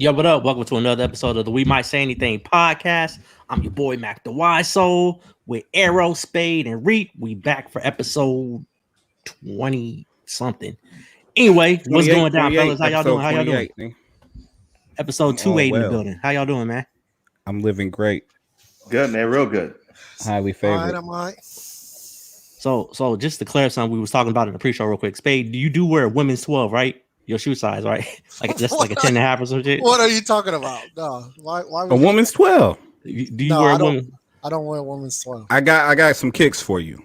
Yo, what up? Welcome to another episode of the We Might Say Anything podcast. I'm your boy Mac the Wise Soul with Arrow, Spade, and Reap. We back for episode 20 something. Anyway, what's going down, fellas? How y'all doing? How y'all doing? Episode 280 in the building. How y'all doing, man? I'm living great. Good, man. Real good. Highly favored. All right. So just to clarify something we was talking about in the pre-show real quick. Spade, you do wear a women's 12, right? Your shoe size, right? Like that's like a 10 and a half or some shit. What are you talking about? No, why a woman's 12. Do you wear a woman? I don't wear a woman's 12. I got some kicks for you.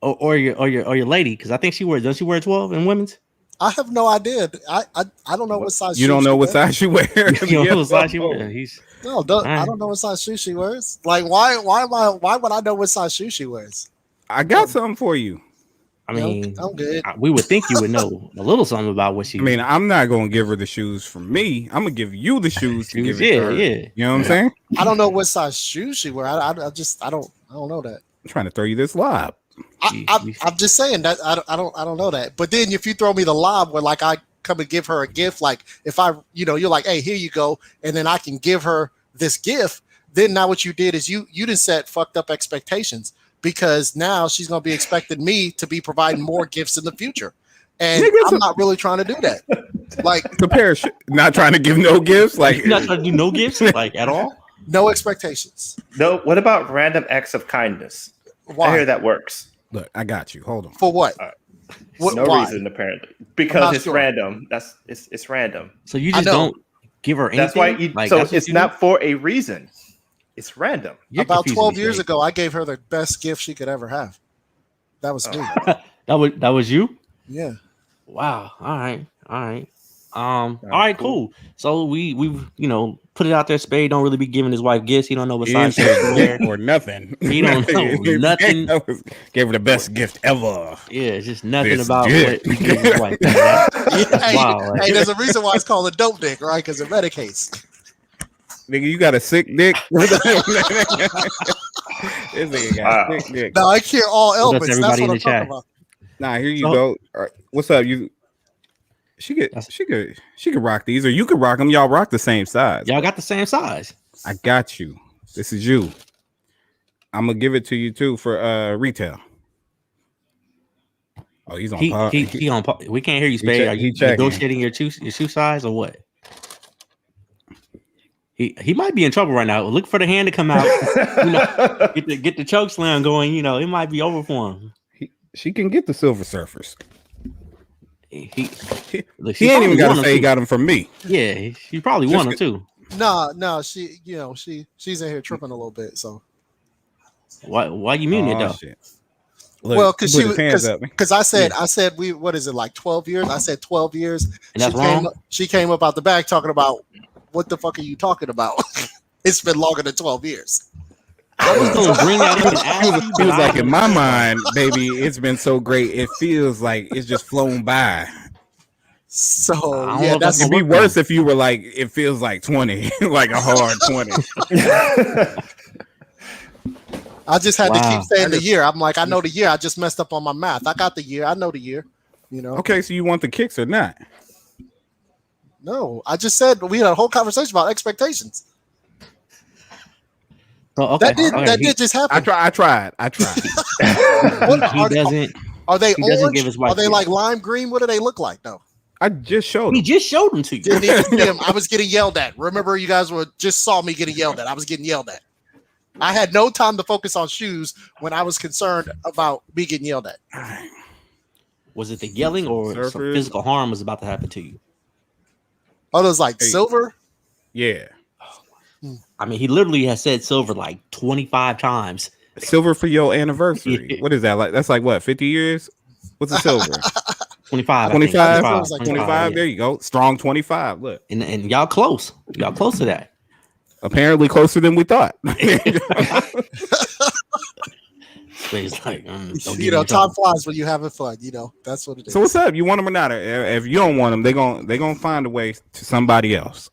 Or your lady, because I think she wears. Does she wear 12 in women's? I have no idea. I don't know what size. You don't know what size she wears. You don't know what size she wears. I don't know what size shoe she wears. Like why would I know what size shoe she wears? I got something for you. I mean, I'm good. We would think you would know a little something about what she. I mean, I'm not gonna give her the shoes from me. I'm gonna give you the shoes to give it to her. Yeah. You know what I'm saying? I don't know what size shoes she wears. I don't know that. I'm trying to throw you this lob. I'm just saying that I don't know that. But then if you throw me the lob where like I come and give her a gift, like if I you're like, hey, here you go, and then I can give her this gift, then now what you did is you didn't set fucked up expectations. Because now she's going to be expecting me to be providing more gifts in the future. And I'm not really trying to do that. Like, not trying to give no gifts. Like, you're not trying to do no gifts, like at all? No expectations. No, what about random acts of kindness? Why? I hear that works. Look, I got you. Hold on. For what? Why? Reason, apparently. Because it's random. It's random. So you just don't give her anything? That's why it's not for a reason. It's random. You're about 12 years ago, I gave her the best gift she could ever have. That was me. that was you? Yeah. Wow. All right. All right, cool. So we've put it out there. Spade don't really be giving his wife gifts. He don't know what size she wears or nothing. He don't know nothing. Gave her the best gift ever. Yeah, it's just nothing about what he gives his wife. That's wild, right? Hey, there's a reason why it's called a dope dick, right? Because it medicates. Nigga, you got a sick dick. This nigga got a sick dick. No, I cure all ailments. That's what I'm talking about. Nah, here you go. All right, what's up? She could rock these, or you could rock them. Y'all rock the same size. Y'all got the same size. I got you. This is you. I'm gonna give it to you too for retail. Oh, he's on pause. He on pause. We can't hear you, Spade. Are you negotiating your shoe size or what? He might be in trouble right now. Look for the hand to come out. Get the choke slam going. It might be over for him. She can get the Silver Surfers. He ain't even got to say he got them from me. Yeah, she probably won them too. No, she's in here tripping a little bit. So why you mean it though? Shit. Look, well, because I said what is it, like 12 years? I said 12 years. And that's wrong. She came up out the back talking about what the fuck are you talking about? It's been longer than 12 years. I was going to bring that in. He was like, in my mind, baby, it's been so great. It feels like it's just flown by. So yeah, it'd be worse if you were like, it feels like 20, like a hard 20. I just had to keep saying the year. I'm like, I know the year. I just messed up on my math. I got the year. I know the year. Okay, so you want the kicks or not? No, I just said we had a whole conversation about expectations. Oh, okay. That did just happen. I tried. Are they orange? Are they like lime green? What do they look like though? I just showed. He just showed them to you. Didn't even see them. I was getting yelled at. Remember, you guys just saw me getting yelled at. I was getting yelled at. I had no time to focus on shoes when I was concerned about me getting yelled at. Was it the yelling or some physical harm was about to happen to you? Oh, those like silver? Yeah. I mean, he literally has said silver like 25 times. Silver for your anniversary. Yeah. What is that like? That's like what, 50 years? What's a silver? 25. 25. There you go. Strong 25. Look. And y'all close. Y'all close to that. Apparently closer than we thought. It's like, time flies when you having fun. That's what it is. So what's up? You want them or not? If you don't want them, they're gonna find a way to somebody else.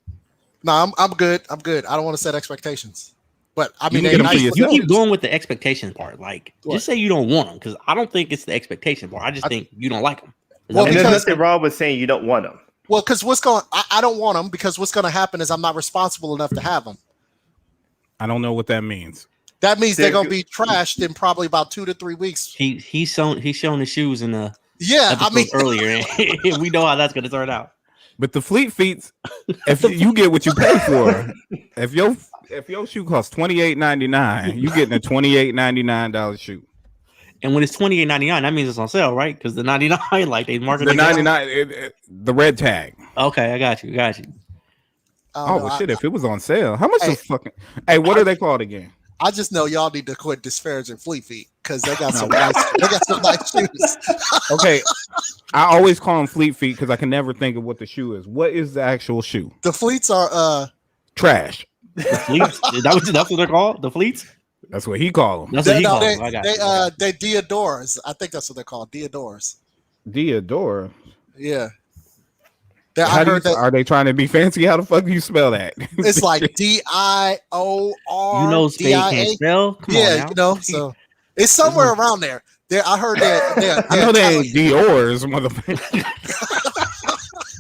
No, I'm good. I don't want to set expectations. But I mean, you keep going with the expectation part. Like, just say you don't want them, because I don't think it's the expectation part. I just think you don't like them. Well, there's nothing wrong with saying you don't want them. Well, because I don't want them because what's going to happen is I'm not responsible enough to have them. I don't know what that means. That means they're going to be trashed in probably about 2 to 3 weeks. He's shown the shoes in the episode earlier. We know how that's going to turn out. But the Fleet Feet, if you get what you pay for, if your shoe costs $28.99, you getting a $28.99 shoe. And when it's $28.99, that means it's on sale, right? Because the 99, like they market the 99, the red tag. Okay, I got you. Shit! If it was on sale, how much is fucking? Hey, what are they called again? I just know y'all need to quit disparaging Fleet Feet because they got some nice shoes. Okay, I always call them Fleet Feet because I can never think of what the shoe is. What is the actual shoe? The Fleets are trash. The Fleets? That's what they're called? The Fleets? That's what he call them. That's what he call them. They Diodoras. I think that's what they're called. Diodoras. Diodora. Yeah. Are they trying to be fancy? How the fuck do you spell that? It's like Dior. You know, Spade can't spell. Come on now. So it's somewhere around there. I heard that. I know they ain't Dior's, motherfucker.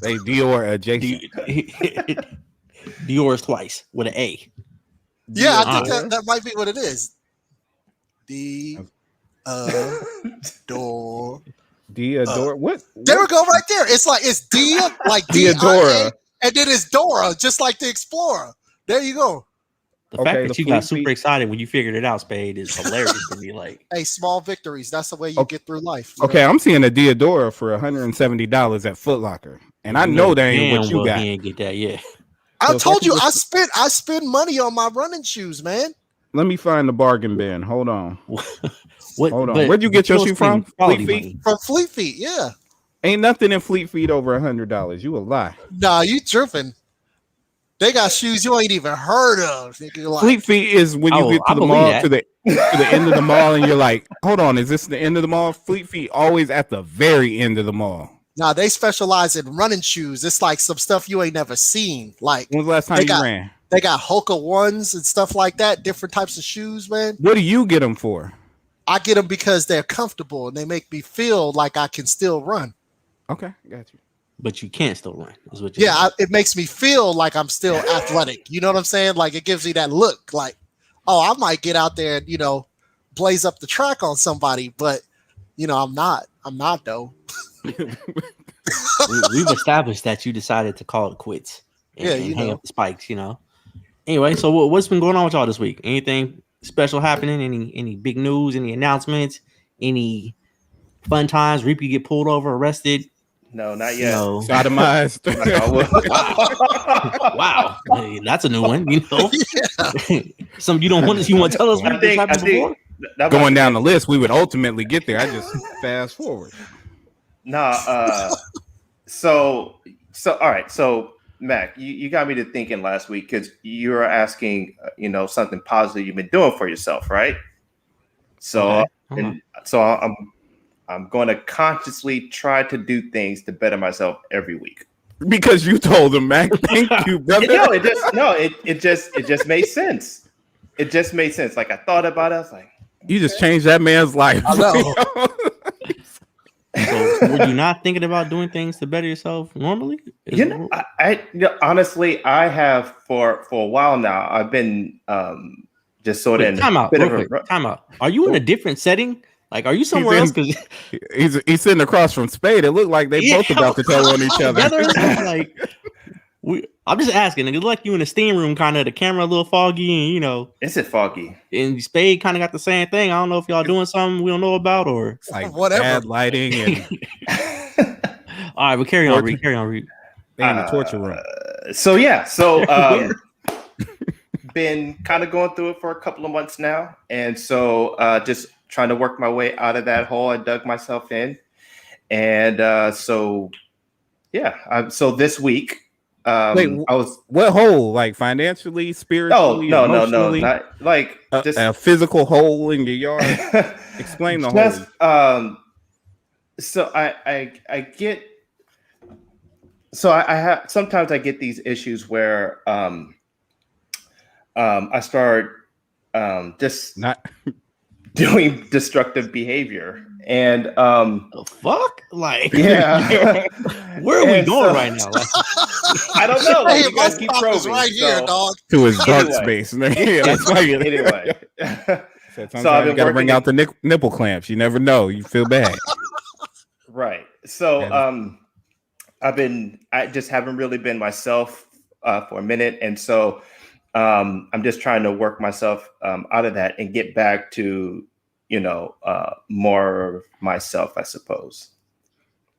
They Dior adjacent. Dior's twice with an A. Yeah, I think that might be what it is. Door. Diodora. What? There we go, right there. It's Dia, like Diodora, and then it's Dora, just like the Explorer. There you go. The fact that you got super excited when you figured it out, Spade, is hilarious to me. Like, hey, small victories. That's the way you get through life. Okay, I'm seeing a Diodora for $170 at Foot Locker, and I know that ain't what you got. He ain't get that yet. I told you I spend money on my running shoes, man. Let me find the bargain bin. Hold on. Hold on. But where'd you get your shoe from? Fleet Feet? Money. From Fleet Feet, yeah. Ain't nothing in Fleet Feet over $100. You a lie. Nah, you tripping. They got shoes you ain't even heard of. Fleet Feet is when you get to the mall to the end of the mall and you're like, hold on, is this the end of the mall? Fleet Feet always at the very end of the mall. Nah, they specialize in running shoes. It's like some stuff you ain't never seen. Like, when's the last time you ran? They got Hoka ones and stuff like that. Different types of shoes, man. What do you get them for? I get them because they're comfortable and they make me feel like I can still run. Okay, got you. But you can't still run. Is what it makes me feel like I'm still athletic. You know what I'm saying? Like it gives me that look like, oh, I might get out there and, blaze up the track on somebody, but I'm not. I'm not though. We've established that you decided to call it quits and hang up the spikes, Anyway, so what's been going on with y'all this week? Anything special happening? Any big news? Any announcements? Any fun times? Reapy get pulled over, arrested? No, not yet. No. Sodomized. Wow. Hey, that's a new one, Some you want to tell us what this happened before? Going down the list, we would ultimately get there. I just fast forward. So all right. So Mac, you got me to thinking last week because you were asking, something positive you've been doing for yourself, right? So, okay. I'm going to consciously try to do things to better myself every week. Because you told him, Mac. Thank you, brother. It just made sense. It just made sense. Like I thought about it. I was like, you just changed that man's life. I know. So were you not thinking about doing things to better yourself normally? Honestly, I have for a while now. I've been just sort of time out. Are you in a different setting? Like, are you somewhere else? Because he's sitting across from Spade. It looked like they both about to tell on each other. Like, I'm just asking. It looked like you in the steam room, kind of the camera a little foggy, and Is it foggy? And Spade kind of got the same thing. I don't know if y'all doing something we don't know about or like whatever. Bad lighting and. All right, but carry on, Reed. They in the torture room. Been kind of going through it for a couple of months now, and so just trying to work my way out of that hole I dug myself in, and so this week. Wait, I was what hole? Like financially, spiritually? No, not like just a physical hole in your yard. Explain the hole. So I get. So I have sometimes I get these issues where I start just not doing destructive behavior, And The fuck? Like, yeah. where are we And going so- right now? Like, I don't know. Like, Hey, you guys my keep spot is probing. right here, so- dog. To his dark Anyway. space. Yeah, that's why you Anyway. Sometimes So I've you been gotta bring working out the nipple clamps. You never know. You feel bad. Right. So And- I just haven't really been myself for a minute. And so I'm just trying to work myself out of that and get back to, more myself, I suppose.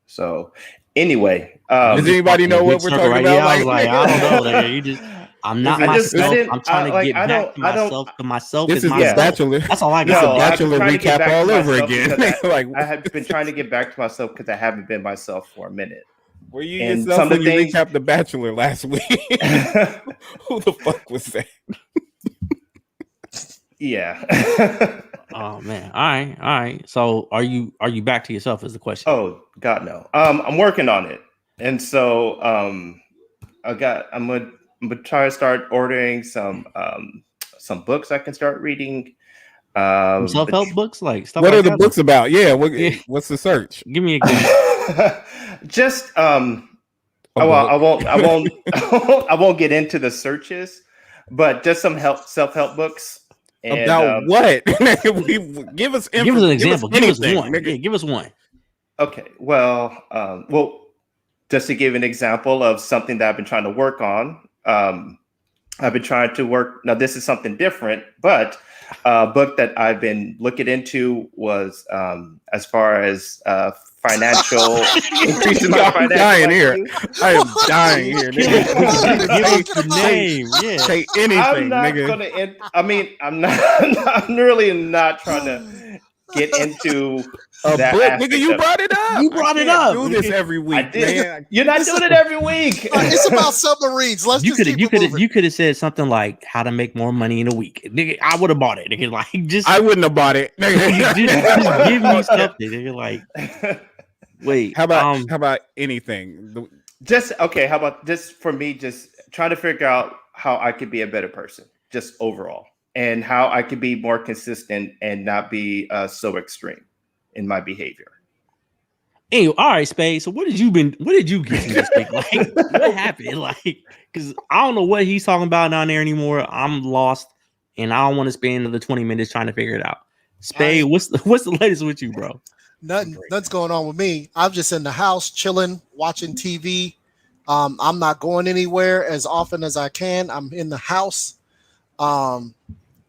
So anyway, Does anybody know what we're talking about? Yeah, I was like, I don't know. Like, you just, I'm not I just- I myself. didn't- I'm trying to get I back to don't- myself. To myself This is is the myself. bachelor. That's all I This is got. a bachelor I'm trying to get recap back to all over myself again. because Like, I have been trying to get back to myself because I haven't been myself for a minute. were you and yourself some of when the you things- recapped the Bachelor last week? Who the fuck was that? Yeah. Oh man. All right. So are you back to yourself? Is the question? Oh God, no. I'm working on it, and so I'm gonna try to start ordering some books I can start reading. Self-help books, like stuff. What like are the that? books about? Yeah. Yeah. What's the search? Give me a good. Just A I book. I won't get into the searches, but just some self-help books. And, About what? Give us Give us an example. Give us anything, one. nigga. Yeah, give us one. Okay, well, just to give an example of something that I've been trying to work on. I've been trying to work. Now, this is something different, but a book that I've been looking into was as far as financial increasing my I'm financial dying here. IQ. I am dying here. Give Nigga. us the name. Yeah. Say I'm anything, not nigga. gonna. I'm not. I'm really not trying to get into A that book, aspect nigga. You of- brought it up. You brought I it can't up. Do this every week, I did. man. You're not doing it every week. It's about submarines. Let's You just could keep it moving. you could have said something like how to make more money in a week. Nigga, I would have bought it. Nigga, like just, I wouldn't have bought it. just give me something. Nigga, like wait. How about anything? Just okay. How about just for me? Just trying to figure out how I could be a better person, just overall, and how I could be more consistent and not be so extreme in my behavior. Anyway, all right, Spade. So what did you get from this week? Like, what happened? Like, because I don't know what he's talking about down there anymore. I'm lost, and I don't want to spend another 20 minutes trying to figure it out. Spade, what's the latest with you, bro? Nothing's going on with me. I'm just in the house chilling, watching TV. I'm not going anywhere as often as I can. I'm in the house. And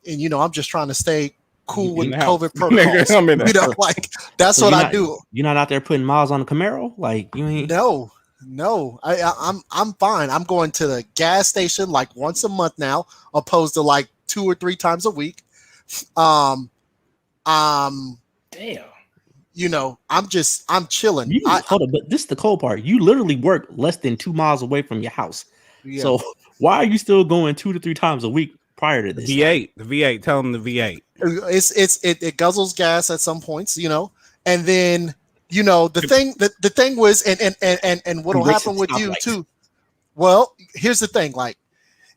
I'm just trying to stay cool with In the house. COVID protocols. I'm in the house. Like that's So what you're I not- do. You're not out there putting miles on the Camaro? Like, you ain't. No. I'm fine. I'm going to the gas station like once a month now, opposed to like 2 or 3 times a week. Damn. I'm chilling. Hold on, but this is the cold part. You literally work less than 2 miles away from your house. Yeah. So why are you still going 2 to 3 times a week prior to this? The V8. Tell them the V8. it guzzles gas at some points, and then the thing was and what'll happen with you too. Well, here's the thing, like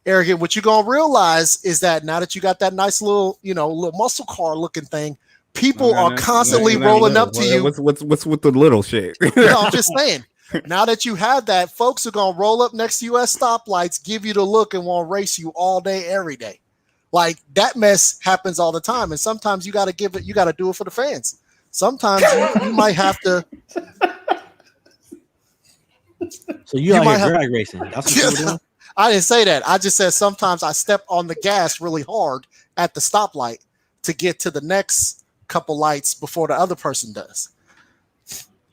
Arrogant, what you're gonna realize is that now that you got that nice little muscle car looking thing, people are constantly rolling up to you. What's with the little shit? No, I'm just saying. Now that you have that, folks are gonna roll up next to you at stoplights, give you the look, and want to race you all day, every day. Like that mess happens all the time, and sometimes you got to give it. You got to do it for the fans. Sometimes you might have to. So you out might here have- drag racing? That's what you're doing? I didn't say that. I just said sometimes I step on the gas really hard at the stoplight to get to the next couple lights before the other person does.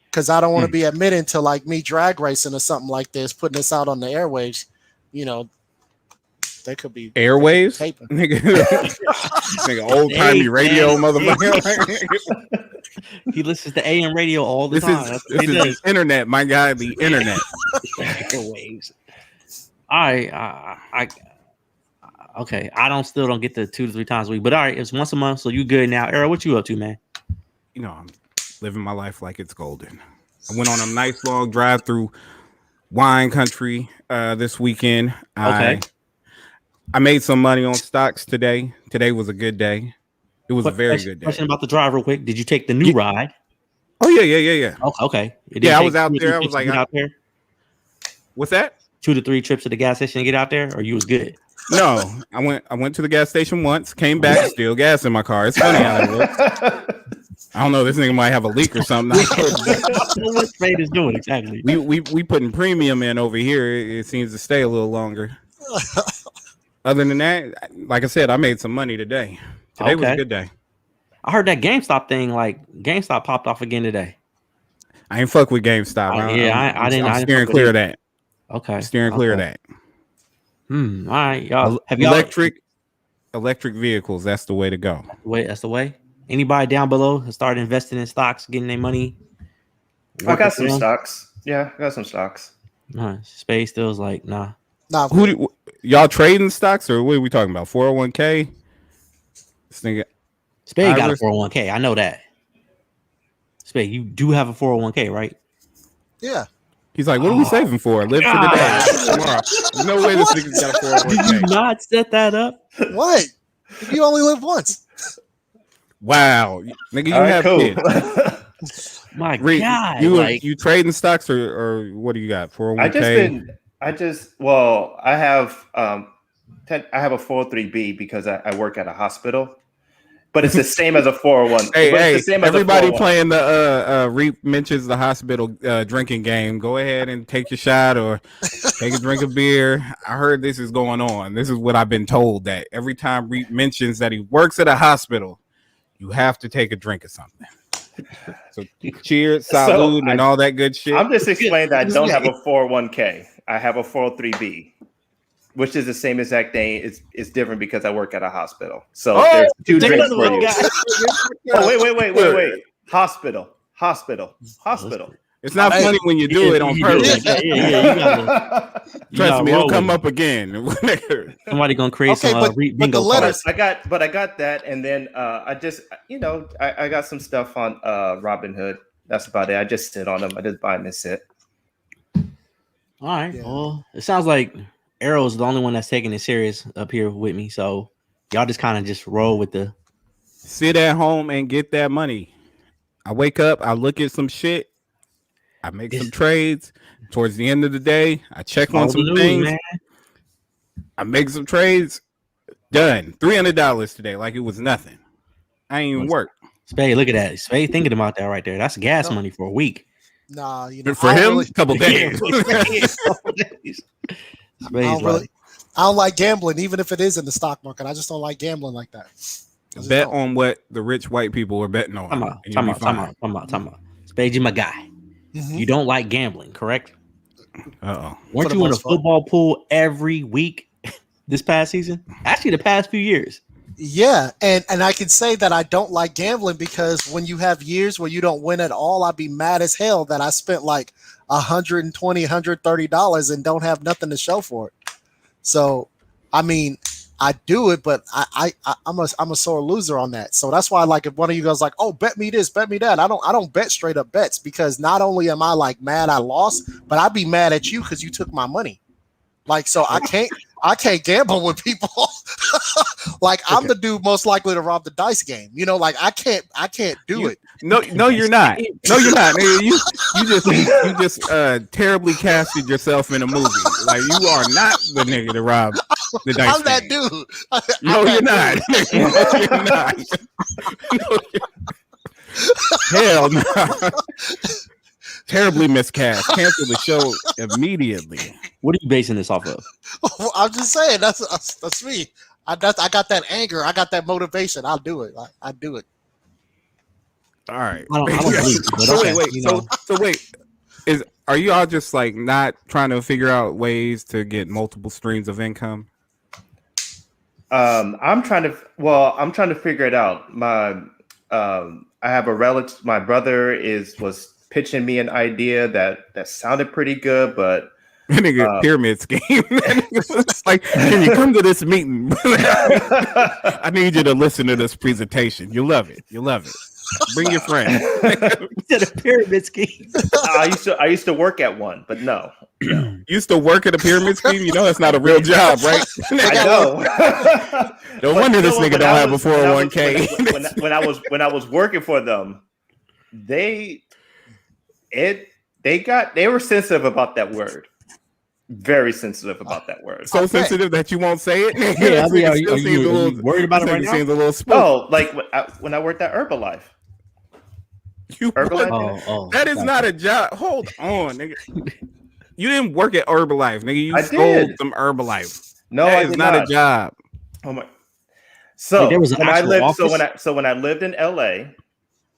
Because I don't want to be admitting to like me drag racing or something like this, putting this out on the airwaves. They could be Airwaves, taping. nigga, old timey Hey, radio, hey, motherfucker. He listens to AM radio all the This time. is That's what he the does. internet, my guy. The internet. Airwaves. All right, okay. Still don't get the 2 to 3 times a week, but all right, it's once a month, so you good now. Era, what you up to, man? I'm living my life like it's golden. I went on a nice long drive through wine country this weekend. Okay. I made some money on stocks today. Today was a good day. It was a very good day. Question about the drive real quick. Did you take the new ride? Oh yeah. Okay. It Yeah, didn't I take was out 2 or 3 there. I was trips to like, get out there. what's that? 2 to 3 trips to the gas station to get out there, or you was good? No, I went to the gas station once, came back, still gas in my car. It's funny how that works. I don't know. This nigga might have a leak or something. I don't know what Spade is doing exactly. We putting premium in over here. It seems to stay a little longer. Other than that, like I said, I made some money today. Today was a good day. I heard that GameStop thing. Like GameStop popped off again today. I ain't fuck with GameStop. I didn't. I'm steering clear of that. Okay, steering clear of that. All right, y'all. Have y'all electric vehicles? That's the way to go. That's the way. Anybody down below has started investing in stocks, getting their money? I got some stocks. Yeah, I got some stocks. Spade still is like, nah. Y'all trading stocks or what are we talking about? 401k? This nigga Spade got a 401k. I know that. Spade, you do have a 401k, right? Yeah. He's like, what are we saving for? Live for the day. Tomorrow. There's no way this nigga's got a 401k. Did you not set that up? What? You only live once. Wow, nigga, you have kids. My God, you trading stocks or what do you got? 401k. I have I have a 403b because I work at a hospital, but it's the same as a 401. Hey, everybody playing the Reap mentions the hospital drinking game. Go ahead and take your shot or take a drink of beer. I heard this is going on. This is what I've been told, that every time Reap mentions that he works at a hospital, you have to take a drink of something. So cheers, salud, and all that good shit. I'm just explaining that I don't have a 401k. I have a 403b, which is the same exact thing. It's different because I work at a hospital. So there's 2 drinks for you. Wait. Hospital. It's not funny when you do it on purpose. Yeah. Trust me, it'll come up again. Somebody gonna create some but the letters. I got that, and then I just I got some stuff on Robinhood. That's about it. I just sit on them. I just buy them and sit. All right. Yeah. Well, it sounds like Arrow's the only one that's taking it serious up here with me. So y'all just kind of just roll with the sit at home and get that money. I wake up, I look at some shit. I make some trades. Towards the end of the day, I check on some things. Man. I make some trades. Done. $300 today, like it was nothing. I ain't even work. Spade, look at that. Spade thinking about that right there. That's gas money for a week. Nah, for him, a couple days. I don't like gambling, even if it is in the stock market. I just don't like gambling like that. Bet on what the rich white people are betting on. Time out. Spade, you my guy. Mm-hmm. You don't like gambling, correct? Weren't you in a football pool every week this past season? Actually, the past few years. Yeah, and I can say that I don't like gambling because when you have years where you don't win at all, I'd be mad as hell that I spent like $120, $130 and don't have nothing to show for it. So, I mean, I do it, but I'm a sore loser on that. So that's why, like, if one of you guys like, oh, bet me this, bet me that, I don't bet straight up bets because not only am I like mad I lost, but I'd be mad at you because you took my money. Like, so I can't gamble with people. Like, I'm the dude most likely to rob the dice game. You know, like I can't do it. No, you're not. No, you're not. You just terribly casted yourself in a movie. Like, you are not the nigga to rob the dice I'm that dude. No, you're not. No, you're not. Hell no. Terribly miscast. Cancel the show immediately. What are you basing this off of? I'm just saying that's me. I got that anger. I got that motivation. I'll do it. I do it. All right. I don't believe you, but so wait. Are you all just like not trying to figure out ways to get multiple streams of income? I'm trying to figure it out. I have a relative. My brother was pitching me an idea that sounded pretty good, but pyramid scheme. It's like, can you come to this meeting? I need you to listen to this presentation. You love it. Bring your friend. The pyramid scheme. I used to work at one, but no. Used to work at a pyramid scheme? You know that's not a real job, right? I know. No wonder this nigga don't have a 401k. When I was working for them, they They were sensitive about that word. Very sensitive about that word. So sensitive that you won't say it. Yeah, I mean, are you worried about it right now? Seems a little spooky. Oh, like when I worked at Herbalife. Herbalife? That is not a job. Hold on, nigga. You didn't work at Herbalife, nigga. You sold some Herbalife. No, that is not a job. Oh my. So there was when I lived, when I lived in LA,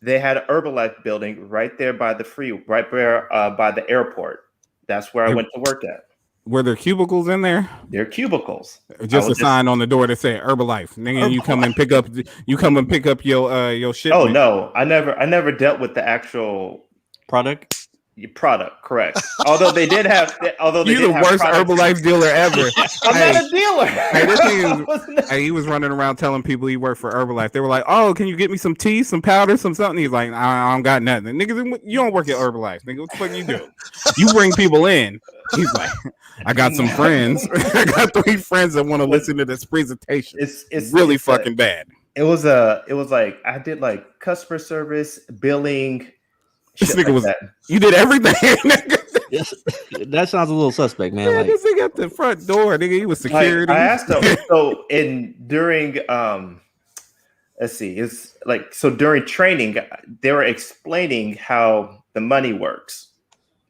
they had an Herbalife building right there by the right there by the airport. That's where I went to work at. Were there cubicles in there? There are cubicles. Just a sign on the door that said Herbalife. Nigga, Herbalife. You come and pick up your shit. Oh no, I never dealt with the actual product. Correct. Although they did have, you're the worst Herbalife dealer ever. I'm not a dealer. He was running around telling people he worked for Herbalife. They were like, "Oh, can you get me some tea, some powder, some something?" He's like, "I don't got nothing." Niggas, you don't work at Herbalife. Nigga, what the fuck you do? You bring people in. He's like, "I got some friends. I got 3 friends that want to listen to this presentation." It's really fucking bad. It was like I did like customer service, billing. This nigga was. You did everything. Yes, that sounds a little suspect, man. Like, this nigga at the front door, nigga. He was security. I asked him. So during let's see, it's like during training, they were explaining how the money works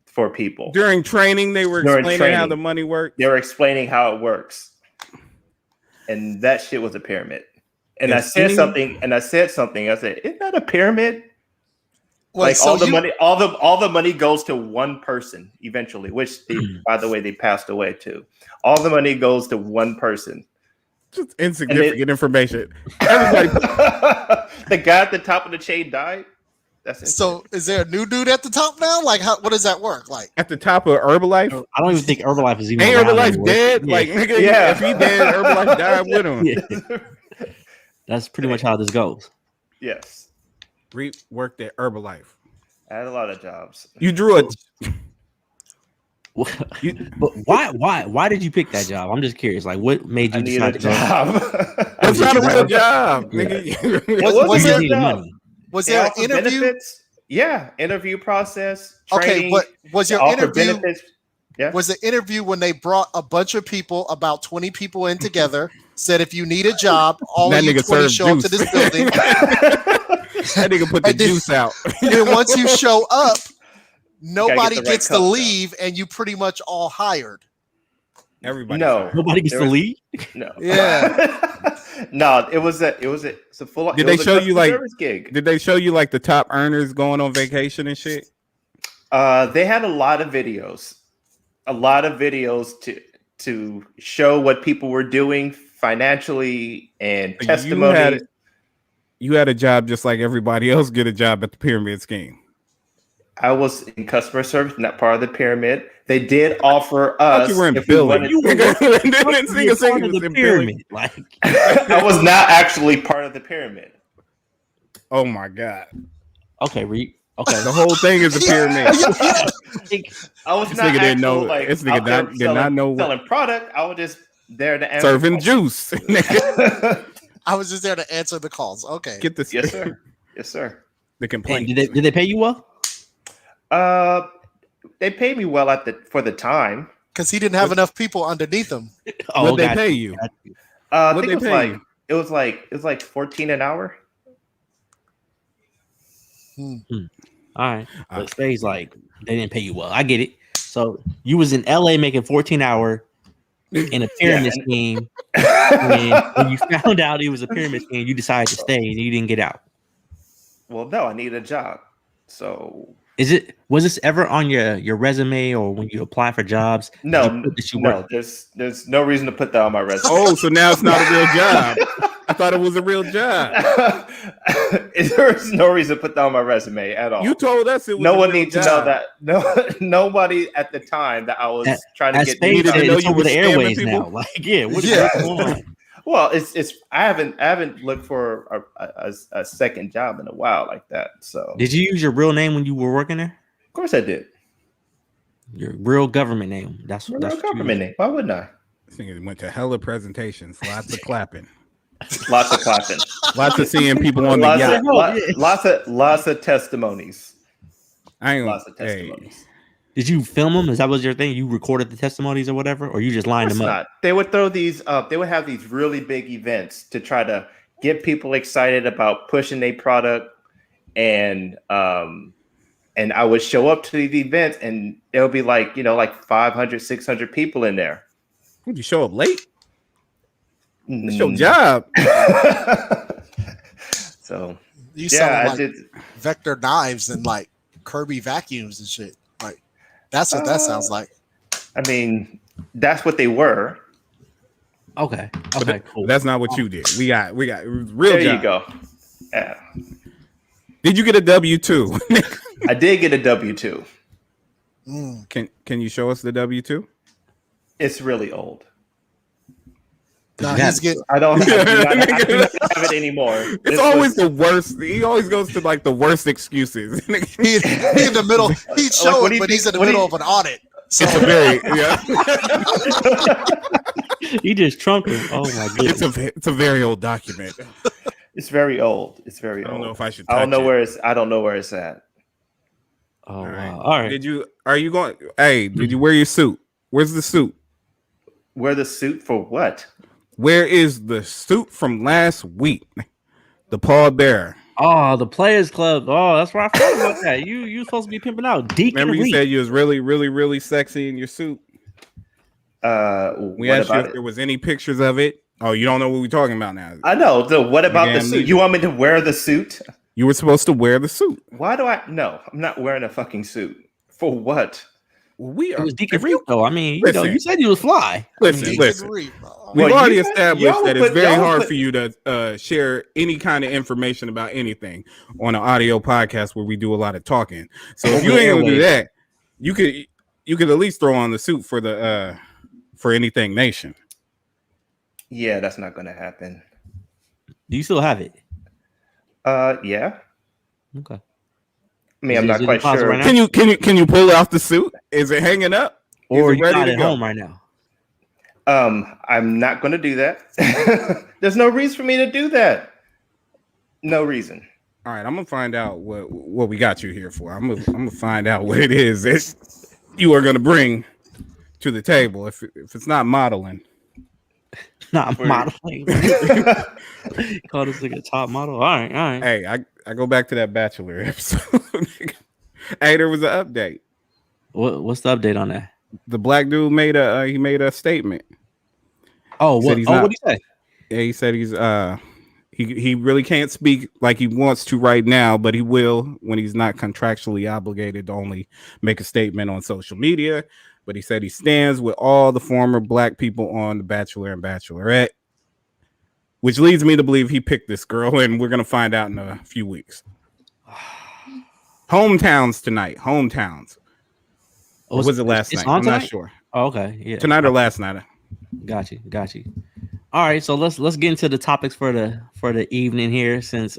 for people. During training, they were explaining how the money works. They were explaining how it works, and that shit was a pyramid. And I said something. I said, "Isn't that a pyramid?" Well, like all the money goes to one person eventually, which by the way, they passed away too. All the money goes to one person. Just insignificant information. Everybody, the guy at the top of the chain died. So is there a new dude at the top now? Like, what does that work? Like at the top of Herbalife? I don't even think Herbalife is even. Ain't Herbalife dead? Yeah. Like, nigga, if he dead, Herbalife died with him. Yeah. That's pretty much how this goes. Yes. Reap worked at Herbalife. I had a lot of jobs. You drew it. But why did you pick that job? I'm just curious. Like, what made you decide to job? That's not a real job. Yeah. Was there an interview? Benefits? Yeah, interview process. Training, okay, but was your interview? Benefits? Yeah. Was the interview when they brought a bunch of people, about 20 people in together, said if you need a job, all of you 20 show up to this building. That nigga put the juice out. Then once you show up, nobody gets to leave, and you pretty much all hired. Everybody. Nobody gets to leave. No. Yeah. No, it was a full. Did they show you like gig? Did they show you like the top earners going on vacation and shit? They had a lot of videos. To show what people were doing financially and testimony. You had a job just like everybody else get a job at the pyramid scheme. I was in customer service, not part of the pyramid. They did offer us. You were in billing. Like I was not actually part of the pyramid. Oh my god. Okay, Reed. Okay, the whole thing is a pyramid. I was not didn't know. Like, this nigga did not know selling product. I was just there to answer serving juice. I was just there to answer the calls. Okay, get this. Yes, sir. Yes, sir. The complaint. Did they pay you well? They paid me well for the time because he didn't have enough people underneath him. What they pay you? I think it was like 14 an hour. All right, but Spade's like they didn't pay you well. I get it. So you was in LA making 14 hour in a pyramid scheme. When you found out it was a pyramid scheme, you decided to stay and you didn't get out. Well, no, I needed a job. So was this ever on your resume or when you apply for jobs? No. There's no reason to put that on my resume. Oh, so now it's not a real job. I thought it was a real job. There's no reason to put that on my resume at all. You told us it was. No one needs to know that. No, nobody at the time that I was trying to get. It's over the airways now. Like, what's going on? Well, it's. I haven't looked for a second job in a while like that. So, did you use your real name when you were working there? Of course, I did. Your real government name. That's real government name. Why wouldn't I? I think it went to hella presentations. Lots of clapping. Lots of clapping. Lots of seeing people on the yacht. Lots of testimonies. I ain't Lots of hey, testimonies. Did you film them? Is that was your thing? You recorded the testimonies or whatever, or you just lined Of them course up? not. They would throw these up. They would have these really big events to try to get people excited about pushing their product, and I would show up to these events, and there would be like 500, 600 people in there. Would you show up late? It's your Mm. job. So You yeah, sound I like did. Vector knives and like Kirby vacuums and shit. Like that's what that sounds like. I mean, that's what they were. Okay. But Okay. Cool. that's not what you did. We got real There job. you go. Yeah. Did you get a W-2? I did get a W-2. Can you show us the W-2? It's really old. No, he's getting. I do not have it anymore. It's always the worst. He always goes to like the worst excuses. He in the middle. He'd show it, but he's in the middle of an audit. So It's a very You just trumped him. Oh my goodness. it's a very old document. It's very old. It's very I old. don't know if I should. I don't know touch it. where it's. I don't know where it's at. Oh All right. wow. All right. Did you? Are you going? Hey, did you wear your suit? Where's the suit? Wear the suit for what? Where is the suit from last week? The pallbearer. Oh, the Players Club. Oh, that's where I forgot about that. You supposed to be pimping out. Deacon Remember you Reed. said you was really, really, really sexy in your suit. We What asked you about if it? there was any pictures of it. Oh, you don't know what we're talking about now. I know. What about the Damn suit? neither. You want me to wear the suit? You were supposed to wear the suit. Why do I? No, I'm not wearing a fucking suit. For what? We It are. was Deacon if you- Reed, though. I mean, Listen. you said you was fly. Listen, Deacon listen. Reed. We've Well, already you guys- established y'all that it's put- very y'all hard put- for you to share any kind of information about anything on an audio podcast where we do a lot of talking. So if Over you the ain't gonna do airwaves. that, you could at least throw on the suit for the for Anything Nation. Yeah, that's not going to happen. Do you still have it? Yeah. Okay. I mean, Is I'm it not in quite the closet sure. right now? Can you pull off the suit? Is it hanging up? Or Is it you ready got to it go? home right now? I'm not going to do that. There's no reason for me to do that. No reason. All right, I'm gonna find out what we got you here for. I'm gonna find out what it is that you are gonna bring to the table. If it's not modeling, Not Word. modeling. Call this like a top model. All right. hey, I go back to that Bachelor episode. Hey, there was an update. What's the update on that? The black dude made a statement. Oh, He said what? he's Oh, not- what did he say? Yeah, he said he really can't speak like he wants to right now, but he will when he's not contractually obligated to only make a statement on social media. But he said he stands with all the former black people on The Bachelor and Bachelorette, which leads me to believe he picked this girl, and we're gonna find out in a few weeks. Hometowns tonight. Hometowns. Oh, Or was it last it's night? on I'm not tonight? sure. Oh, okay. Yeah. Tonight or last night. Got you. All right, so let's get into the topics for the evening here. Since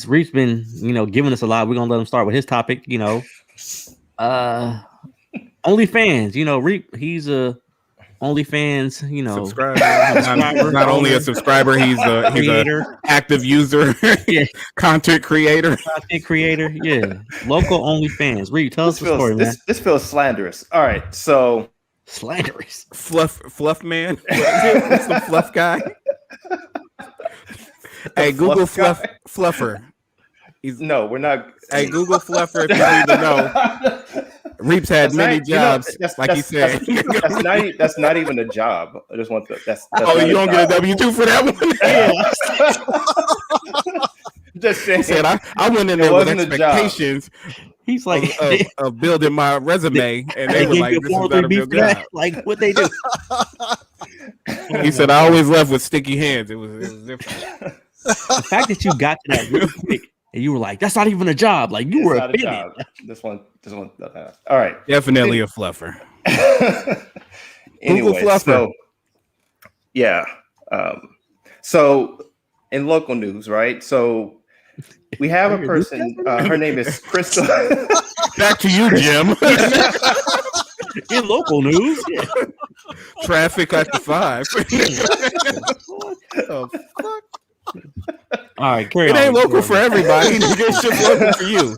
Reef's been giving us a lot, we're gonna let him start with his topic. OnlyFans. Reef, he's a OnlyFans. Subscriber. Not only a subscriber, he's a creator, active user, Yeah. content creator. content creator. Yeah, local OnlyFans. Reef, tell us the story, man. This feels slanderous. All right, so Slanderous. Fluff man. What's the fluff guy? Hey, Google fluff Fluffer. no, we're not. Hey, Google Fluffer if you need to know. Reeps had That's many not- jobs, like he said. That's not even a job. I just want that's Oh, not you don't get a job. W-2 for that one? Just saying. He said, I went in It there with wasn't a job. expectations He's like, of building my resume, and they they were gave like, you a this is not a 403 real beef for that? job. Like what they do? He said, I always left with sticky hands. It was different. The fact that you got to that real quick and you were like, "That's not even a job." Like you It's were not a offended. job. This one. All right. Definitely a fluffer. Anyway, Fluffer. so yeah. So in local news, right? So we have a person. Her name is Crystal. Back to you, Jim. In local news, yeah. Traffic at the 5. All All right, carry It on. ain't local for everybody. It's just local for you.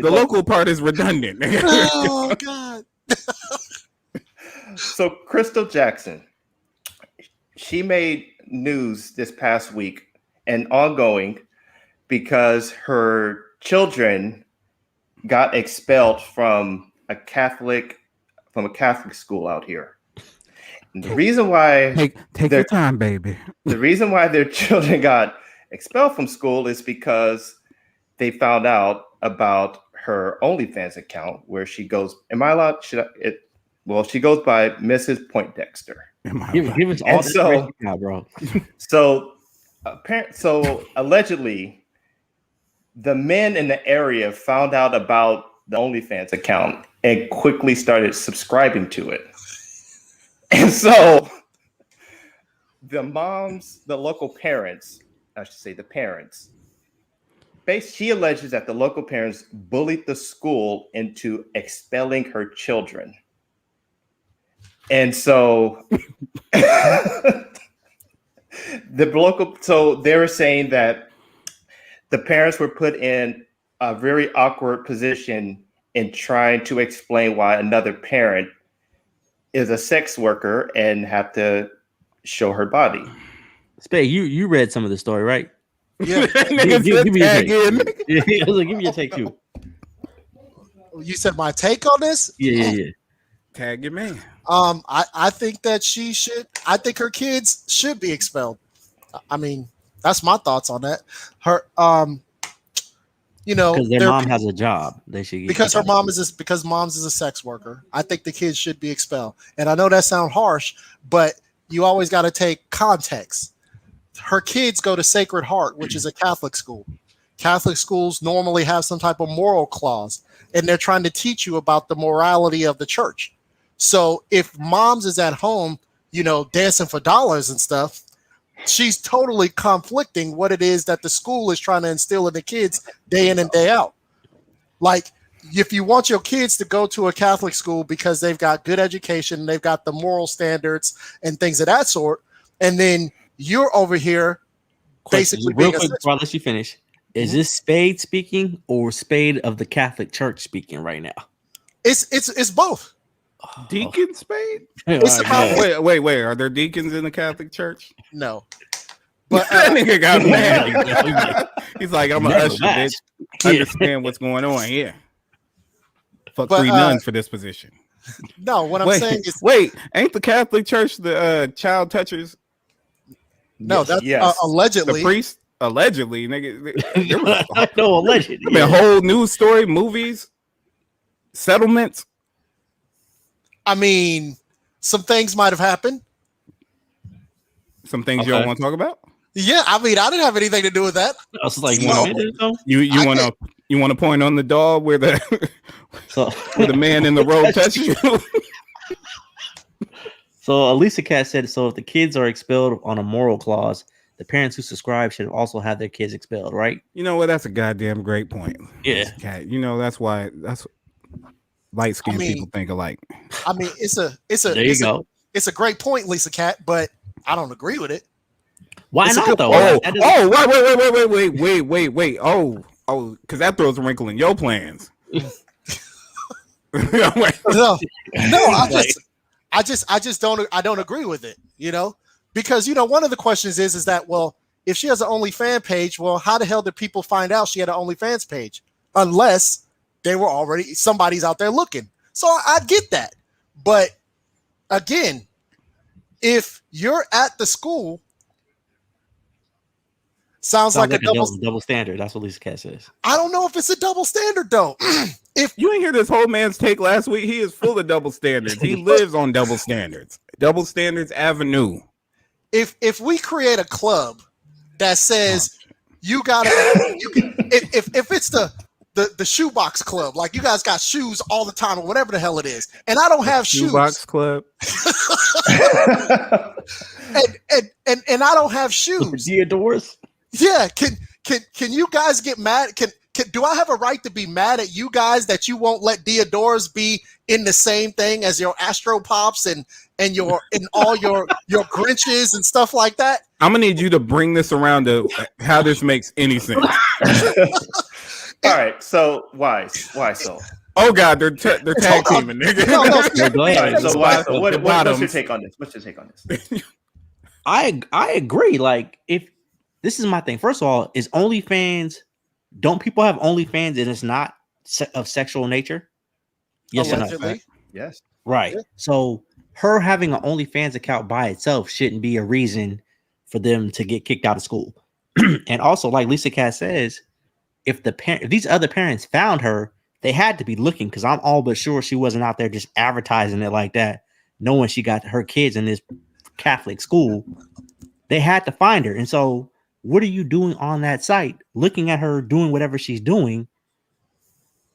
The local part is redundant. Oh God. So Crystal Jackson, she made news this past week and ongoing because her children got expelled from a Catholic school out here. And the reason why take your time, baby. The reason why their children got expelled from school is because they found out about her OnlyFans account where she goes. Am I allowed? Well, she goes by Mrs. Poindexter. Give us all this right now, bro. So allegedly, the men in the area found out about the OnlyFans account and quickly started subscribing to it. And so the local parents, I should say the parents, she alleges that the local parents bullied the school into expelling her children. And so so they were saying that the parents were put in a very awkward position in trying to explain why another parent is a sex worker and have to show her body. Spade, you read some of the story, right? Yeah. Give me your take. I was like, give me your take too. You said my take on this? Yeah. Tag your man. I think that I think her kids should be expelled. I mean, that's my thoughts on that. Her, because their mom has a job, they should because mom's is a sex worker. I think the kids should be expelled. And I know that sounds harsh, but you always got to take context. Her kids go to Sacred Heart, which is a Catholic school. Catholic schools normally have some type of moral clause, and they're trying to teach you about the morality of the church. So if moms is at home, dancing for dollars and stuff, she's totally conflicting what it is that the school is trying to instill in the kids day in and day out. Like, if you want your kids to go to a Catholic school because they've got good education, they've got the moral standards and things of that sort, and then you're over here basically real quick before I let you finish. Is this Spade speaking or Spade of the Catholic Church speaking right now? It's both. Deacon Spade? It's about, wait. Are there deacons in the Catholic Church? No. But that nigga got mad. He's like, I'm an usher, bitch. Understand what's going on here. Fuck 3 nuns for this position. No, what I'm saying is, ain't the Catholic Church the child touchers? No, that's allegedly. The priest, allegedly, nigga. No, allegedly. I mean, whole news story, movies, settlements. I mean, some things might have happened. Some things you don't want to talk about? Yeah, I mean, I didn't have anything to do with that. I was like, you want to point on the dog where the where the man in the road touched you? So Elisa Cat said, so if the kids are expelled on a moral clause, the parents who subscribe should also have their kids expelled, right? You know what? That's a goddamn great point. Yeah. Cat. That's why light-skinned people think alike. I mean, it's a great point, Lisa Cat, but I don't agree with it. Why not though? Wait. Oh, because that throws a wrinkle in your plans. No, I just don't agree with it, because one of the questions is that, well, if she has an OnlyFans page, well, how the hell did people find out she had an OnlyFans page? Unless they were already, somebody's out there looking. So I get that. But again, if you're at the school, sounds like a double standard. That's what Lisa Cat says. I don't know if it's a double standard though. If you ain't hear this whole man's take last week, he is full of double standards. He lives on double standards. Double Standards Avenue. If we create a club that says if it's the shoebox club, like you guys got shoes all the time or whatever the hell it is, and I don't have shoes. Shoebox club. and I don't have shoes. Deodorants. Yeah, can you guys get mad? Do I have a right to be mad at you guys that you won't let Diodorus be in the same thing as your Astro Pops and all your Grinches and stuff like that? I'm gonna need you to bring this around to how this makes any sense. All right, so why so? Oh God, they're tag teaming, nigga. Yeah, go ahead. All right, so why so? What's your Bottoms. take on this? What's your take on this? I agree. Like, if this is my thing, first of all, is OnlyFans, don't people have OnlyFans and it's not of sexual nature? Yes or no? Allegedly. Yes. Right. Yeah. So her having an OnlyFans account by itself shouldn't be a reason for them to get kicked out of school. And also, like Lisa Cat says, if these other parents found her, they had to be looking, because I'm all but sure she wasn't out there just advertising it like that, knowing she got her kids in this Catholic school. They had to find her. And so what are you doing on that site, looking at her doing whatever she's doing,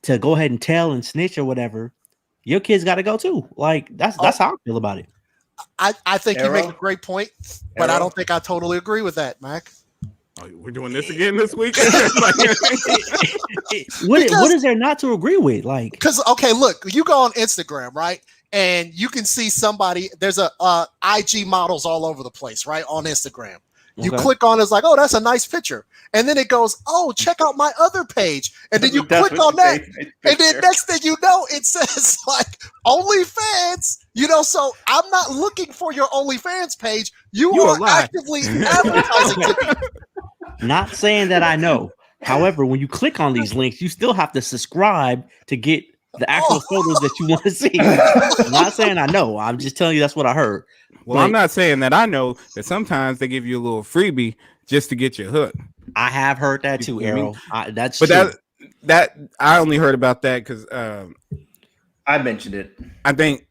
to go ahead and tell and snitch or whatever? Your kids got to go too. Like, that's how I feel about it. I think you make a great point, but I Arrow? don't think I totally agree with that, Mac. Oh, we're doing this again this week. What is there not to agree with? Like, Because okay, look, you go on Instagram, right, and you can see somebody. There's a IG models all over the place, right, on Instagram. You Okay. click on, it's like, oh, that's a nice picture, and then it goes, oh, check out my other page, and then you That's click what on that, you say. and then next thing you know, it says like OnlyFans. So I'm not looking for your OnlyFans page. You a are lie. actively advertising to me. not saying that I know. However, when you click on these links, you still have to subscribe to get the actual photos that you want to see. I'm not saying I know. I'm just telling you that's what I heard. Well, I'm not saying that I know that sometimes they give you a little freebie just to get you hooked. I have heard that too, You know what I mean? Arrow. That's But true. that I only heard about that because I mentioned it. I think.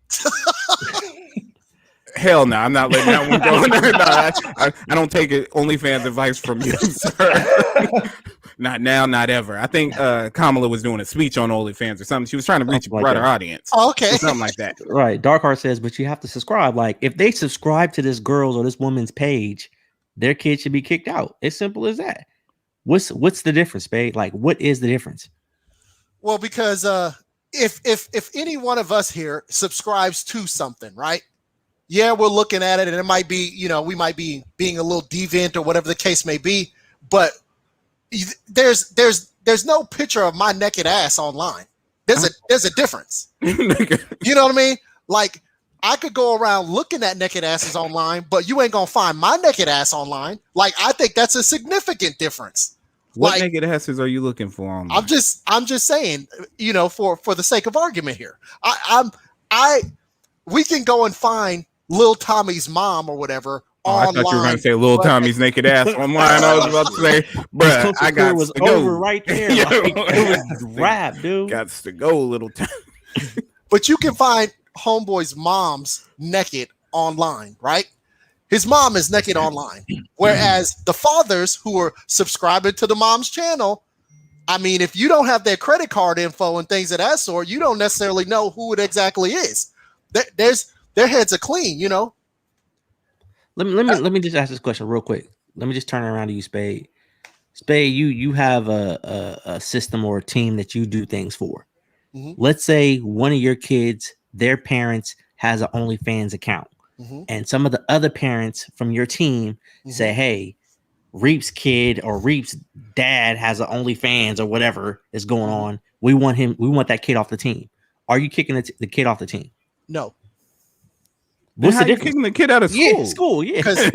Hell no, I'm not letting that one go. No, I don't take it OnlyFans advice from you, sir. Not now, not ever. I think Kamala was doing a speech on OnlyFans or something. She was trying to reach a Something like broader that. audience. Oh, okay. Something like that. Right. Darkheart says, but you have to subscribe. Like, if they subscribe to this girl's or this woman's page, their kid should be kicked out. It's simple as that. What's the difference, Spade? Like, what is the difference? Well, because if any one of us here subscribes to something, right? Yeah, we're looking at it, and it might be, we might be being a little deviant or whatever the case may be, but there's no picture of my naked ass online. There's a difference. You know what I mean? Like, I could go around looking at naked asses online, but you ain't gonna find my naked ass online. Like, I think that's a significant difference. What Like, naked asses are you looking for online? I'm just saying, for the sake of argument here, we can go and find Lil Tommy's mom or whatever I online. thought you were gonna say Lil Tommy's naked ass online. I was about to say, bruh, This I got was to go. over right there. Yeah. Like, it was rap, dude. Got to go, little Tommy. But you can find homeboy's mom's naked online, right? His mom is naked online. Whereas the fathers who are subscribing to the mom's channel, I mean, if you don't have their credit card info and things of that sort, you don't necessarily know who it exactly is. Their heads are clean, Let me just ask this question real quick. Let me just turn it around to you, Spade. Spade, you have a system or a team that you do things for. Mhm. Let's say one of your kids, their parents has an OnlyFans account, and some of the other parents from your team say, "Hey, Reap's kid or Reap's dad has an OnlyFans or whatever is going on. We want that kid off the team." Are you kicking the kid off the team? No, What's What's the the difference? difference? Kicking the kid out of school. Yeah, school, yeah. because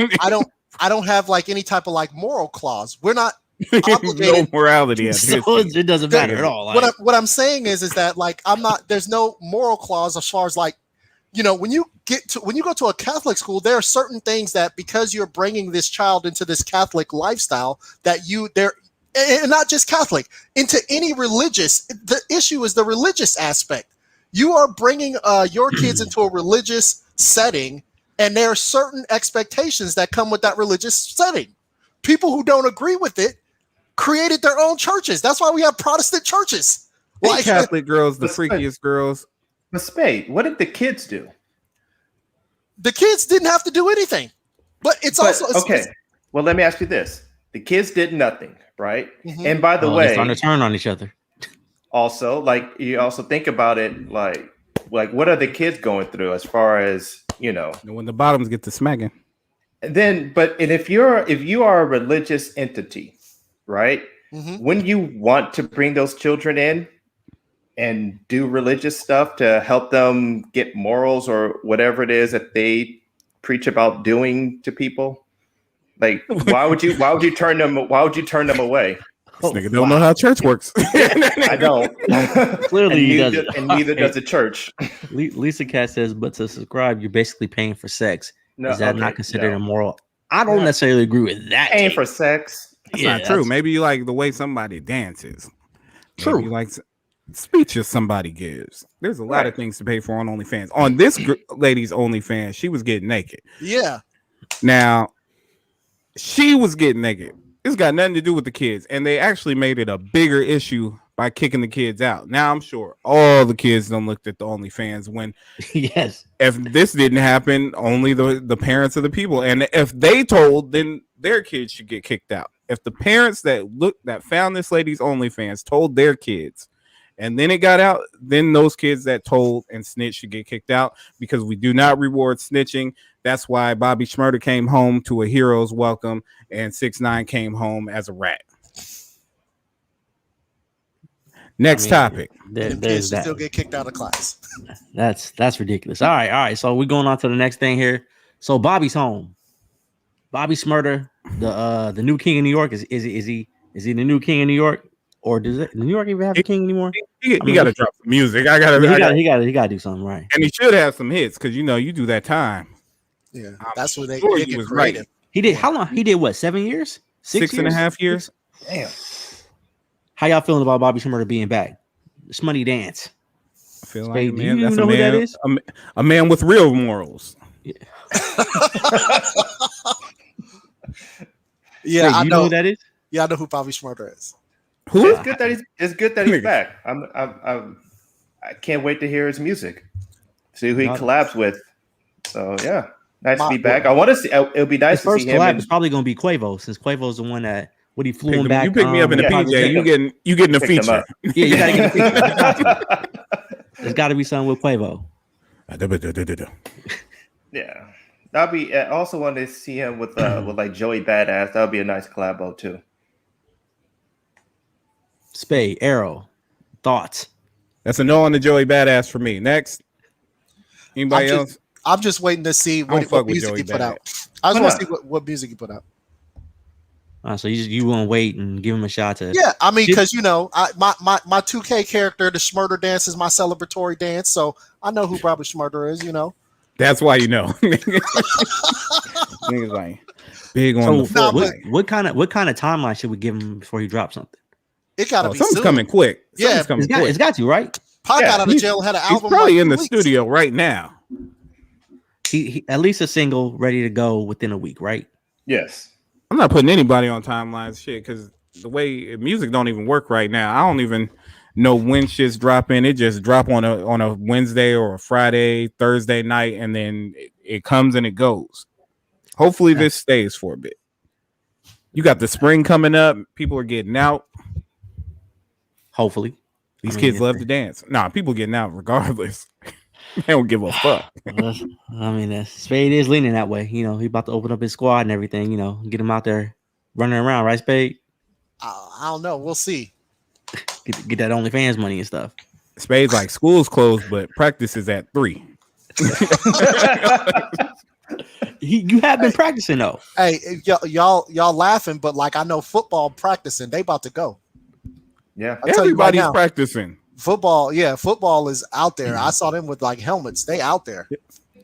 I don't have like any type of like moral clause. We're not No obligated. morality. At So this. it doesn't matter at all. Like, What I'm saying is that like there's no moral clause as far as like, when you go to a Catholic school, there are certain things that because you're bringing this child into this Catholic lifestyle that and not just Catholic, into any religious, the issue is the religious aspect. You are bringing your kids into a religious setting, and there are certain expectations that come with that religious setting. People who don't agree with it created their own churches. That's why we have Protestant churches. Like Catholic girls, the But- freakiest girls. But Spade, what did the kids do? The kids didn't have to do anything, but it's also okay. Well, let me ask you this: the kids did nothing, right? Mhm. And by the they're way, starting to turn on each other. also, like, you also think about it, like, like what are the kids going through as far as when the bottoms get to smacking. And then, and if you are a religious entity, right? Mm-hmm. When you want to bring those children in and do religious stuff to help them get morals or whatever it is that they preach about doing to people, like why would you turn them away? This nigga don't know how church works. I don't. Clearly he doesn't. And neither does the church. Lisa Cat says, but to subscribe, you're basically paying for sex. No, Is that not considered immoral? I don't necessarily agree with that. Paying for sex. That's not true. Maybe you like the way somebody dances. True. Maybe you like speeches somebody gives. There's a lot of things to pay for on OnlyFans. On this lady's OnlyFans, she was getting naked. Yeah. Now, she was getting naked. It's got nothing to do with the kids. And they actually made it a bigger issue by kicking the kids out. Now, I'm sure all the kids done looked at the OnlyFans when yes. If this didn't happen, only the parents of the people. And if they told, then their kids should get kicked out. If the parents that found this lady's OnlyFans told their kids and then it got out, then those kids that told and snitched should get kicked out because we do not reward snitching. That's why Bobby Shmurda came home to a hero's welcome and 6ix9ine came home as a rat. Next topic. There's that. Still get kicked out of class. That's ridiculous. All right. So we're going on to the next thing here. So Bobby's home. Bobby Shmurda, the new king of New York. Is he the new king of New York? Or does New York even have a king anymore? He got to drop some music. He got to do something right. And he should have some hits because you do that time. Yeah, that's what they was creative. Right. He did how long? He did what? 7 years? 6.5 years. Damn. How y'all feeling about Bobby Shmurda being back? Shmoney Dance. I feel Spade, like man, do you that's know who that is? A man with real morals. Yeah, yeah, Spade, I know who that is. Yeah, I know who Bobby Shmurda is. Who? It's good that he's back. I can't wait to hear his music. See who he collabs with. So yeah, nice to be back. I want to see. It'll be nice to see him. Collab is probably going to be Quavo, since Quavo's the one that he flew him back. You pick me up in a PJ. You getting a feature. Yeah, you gotta get a feature. There's got to be something with Quavo. Yeah, that'll be. I also want to see him with like Joey Badass. That would be a nice collabo too. Spade, Arrow, thoughts? That's a no on the Joey Badass for me. Next, anybody else? I'm just waiting to see what music he put out. I just want to see what music he put out. So you want to wait and give him a shot to? Yeah, I mean, because my 2K character, the Shmurda dance, is my celebratory dance, so I know who Bobby Shmurda is. That's why you know. Niggas like big on the floor. What kind of timeline should we give him before he drops something? It gotta be something's soon. Coming quick. Yeah, it's got to, right? Pac got out of jail, had an album. He's probably in the studio right now. He at least a single ready to go within a week, right? Yes. I'm not putting anybody on timelines, shit, because the way music don't even work right now. I don't even know when shit's dropping. It just drop on a Wednesday or a Friday, Thursday night, and then it comes and it goes. Hopefully this stays for a bit. You got the spring coming up. People are getting out. Hopefully. These kids love to dance. Nah, people getting out regardless. They don't give a fuck. Spade is leaning that way. He about to open up his squad and everything. Get him out there running around, right, Spade? I don't know. We'll see. Get that OnlyFans money and stuff. Spade's like school's closed, but practice is at 3. You have been practicing though. Hey, y'all laughing, but like I know football practicing. They about to go. Yeah, everybody's practicing. Football is out there. I saw them with like helmets. They out there.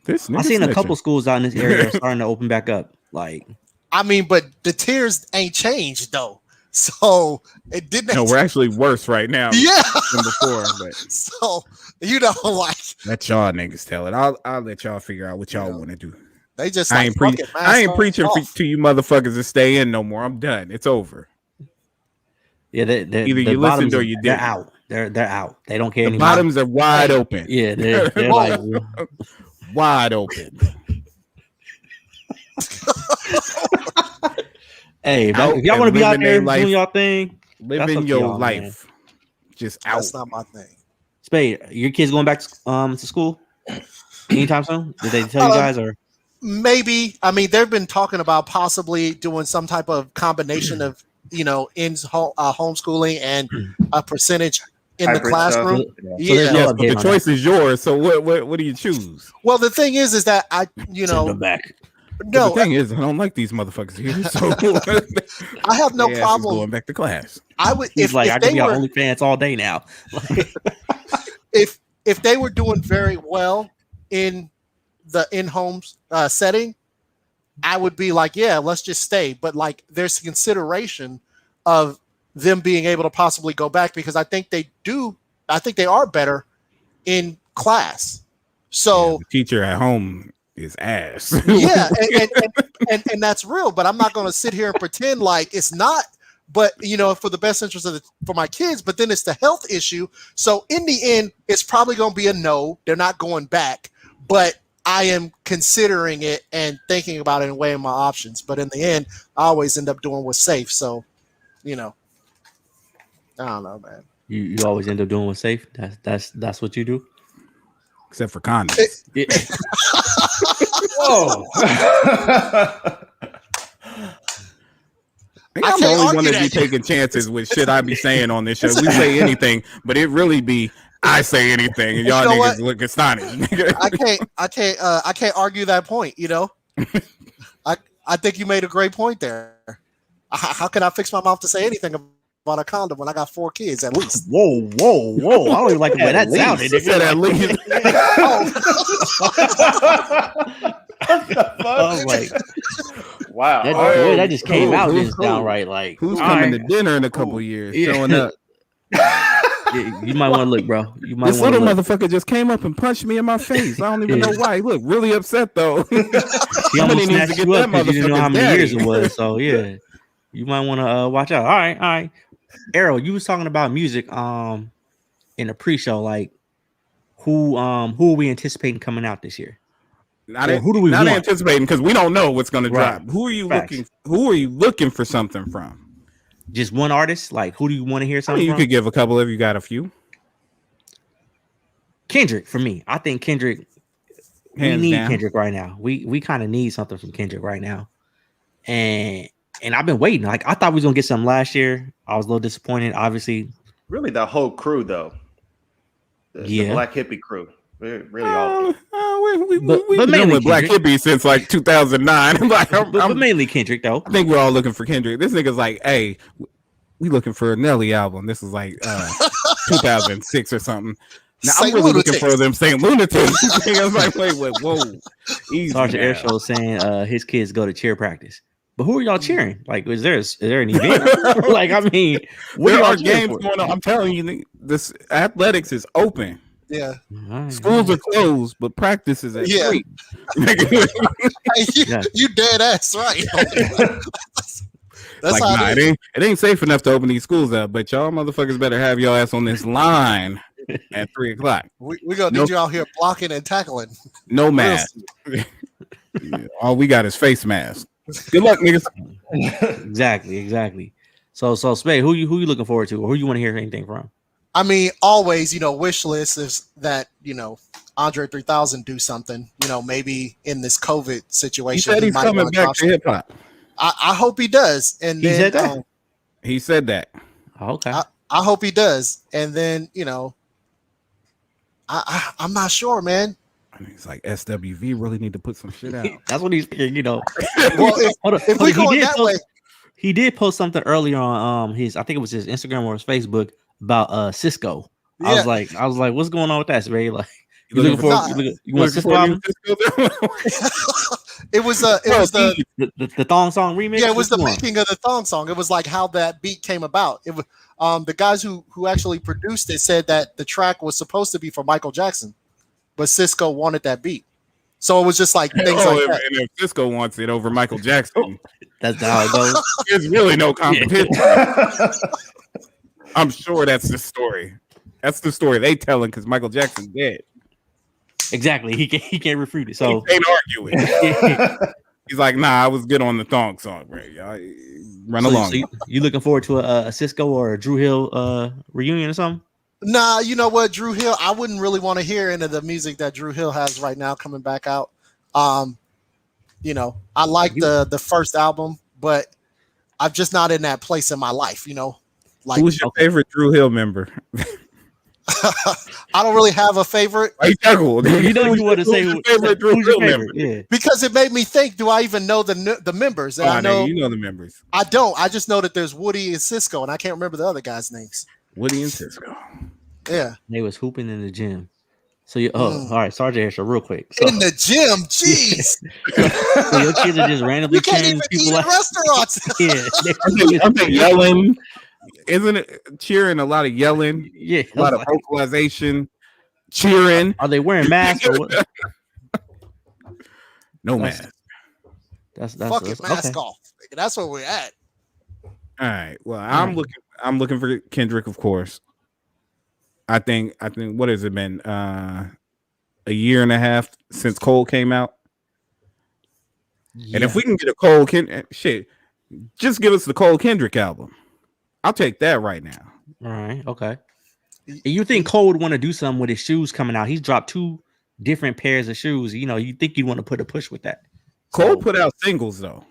I seen a couple schools out in this area starting to open back up. Like, I mean, but the tiers ain't changed though, so it didn't. No, we're actually worse right now. Yeah, than before. But so like let y'all niggas tell it. I'll let y'all figure out what y'all want to do. They just I ain't preaching to you motherfuckers to stay in no more. I'm done. It's over. Yeah, either you listened or you didn't. They're out. They're out. They don't care anymore. Bottoms are wide open. Yeah, they're like wide open. Hey, if y'all want to be out there doing y'all thing, living your life, man. just out. That's not my thing. Spade, your kids going back to school anytime soon? Did they tell you guys or? Maybe. I mean, they've been talking about possibly doing some type of combination of, homeschooling and a percentage in the Hybrid classroom. stuff. So Yeah. there's no Yes, but update the on choice is yours. So what do you choose? Well, the thing is that Send them back. The thing is, I don't like these motherfuckers here. So I have no their ass is problem. going back to class. I would He's if like, I they can be on were OnlyFans all day now. if they were doing very well in the in-home setting, I would be like, yeah, let's just stay. But like, there's consideration of them being able to possibly go back because I think they do. I think they are better in class. So The teacher at home is ass. yeah, and that's real. But I'm not going to sit here and pretend like it's not. But for the best interest for my kids. But then it's the health issue. So in the end, it's probably going to be a no. They're not going back. But I am considering it and thinking about it and weighing my options. But in the end, I always end up doing what's safe. So, I don't know, man. You always end up doing what's safe. That's what you do. Except for condoms. Whoa. I'm the can't only one argue that be that. taking chances with shit I be saying on this show. We say anything, but it really be I say anything, and y'all You know niggas what? look astonished. I can't argue that point. I think you made a great point there. How can I fix my mouth to say anything about a condom when I got 4 kids at least? Whoa. I don't even like the way that sounded. He said at least. I was like, Wow. that just came out who's just cool? downright like. Who's all coming right. to dinner in a couple of years? Yeah. Showing up. Yeah, you might want to look, bro. You might This want to little look. motherfucker just came up and punched me in my face. I don't even know why. He looked really upset though. He Somebody almost needs to snatched get you up that because you didn't know how motherfucker's many years daddy. it was. So yeah, you might want to watch out. All right. Arrow, you was talking about music in the pre-show. Like who are we anticipating coming out this year? Not, Or who do we not want? anticipating because we don't know what's going to Right. drop. Who are you Facts. looking? Who are you looking for something from? Just one artist? Like who do you want to hear I something mean, you from? could give a couple if you got a few. Kendrick for me. I think Kendrick. Hands we need down. Kendrick right now. We kind of need something from Kendrick right now. And I've been waiting. Like I thought we was gonna get something last year. I was a little disappointed. Obviously, Really, the whole crew, though. The Black Hippie crew. Really all. We've But been mainly with Black Kendrick. Hippie since like 2009. but mainly Kendrick though. I think we're all looking for Kendrick. This nigga's like, hey, we looking for a Nelly album. This is like 2006 or something. Now I'm Saint really Lunatics. looking for them Saint Lunatics. I was like, wait, whoa, easy. Sergeant Air now. Show saying his kids go to cheer practice. But who are y'all cheering? Like, is there an event? Like, I mean, what There are are y'all cheering games for? going on. I'm telling you, this athletics is open. Yeah. All right. Schools are closed, but practice is at Yeah. 3. Hey, Yeah. you dead ass right. That's Like, how nah, it is. it ain't safe enough to open these schools up, but y'all motherfuckers better have your ass on this line at 3:00. We gonna need you out here blocking and tackling. No mask. Yeah, all we got is face masks. Good luck, niggas. Exactly. So Spade, who you looking forward to, or who you want to hear anything from? I mean, always, wish list is that, Andre 3000 do something, maybe in this COVID He situation. said he's might coming wanna back drop to hip hop. I hope he does. And He then said that? He said that. Okay. I hope he does. And then, I'm not sure, man. And he's like, SWV really need to put some shit out. That's what he's, Well, Hold on, if we go he did that post- way, He did post something earlier on his, I think it was his Instagram or his Facebook about Cisco. I was like, what's going on with that, Spade? Like, you looking for Nah. you want a Cisco album? it was the The thong song remix? yeah, it was the Which one? making of the thong song. It was like how that beat came about. It was the guys who actually produced it said that the track was supposed to be for Michael Jackson, but Cisco wanted that beat. So it was just like things like that. And if Cisco wants it over Michael Jackson, That's how it goes. there's really no competition. I'm sure that's the story. That's the story they telling because Michael Jackson's dead. Exactly. He can't refute it. So He ain't arguing. He's like, nah, I was good on the thong song, bro. Y'all run along. So you looking forward to a Cisco or a Drew Hill reunion or something? Nah, you know what, Drew Hill. I wouldn't really want to hear any of the music that Drew Hill has right now coming back out. You know, I like the first album, but I'm just not in that place in my life. You know, like Who's your favorite Drew Hill member? I don't really have a favorite. You know you want to say who's your favorite? Yeah, because it made me think. Do I even know the members? And I know you know the members. I don't. I just know that there's Woody and Cisco, and I can't remember the other guys' names. Woody and Cisco. Yeah, they was hooping in the gym. So you, all right, Sergeant Harshaw, real quick. So, in the gym, jeez. So your kids are just randomly you can't cheering even people eat out. at restaurants. Yeah, I'm yelling. Isn't it cheering? A lot of yelling. Yeah, a lot of vocalization. Cheering. Are they wearing masks or what? No mask. That's fucking mask off. That's where we're at. All right. Well, I'm looking for Kendrick, of course. I think what has it been? A year and a half since Cole came out. Yeah. And if we can get a Cole shit, just give us the Cole Kendrick album. I'll take that right now. All right, okay. You think Cole would want to do something with his shoes coming out? He's dropped 2 different pairs of shoes. You know, you think you'd want to put a push with that. Cole put out singles though.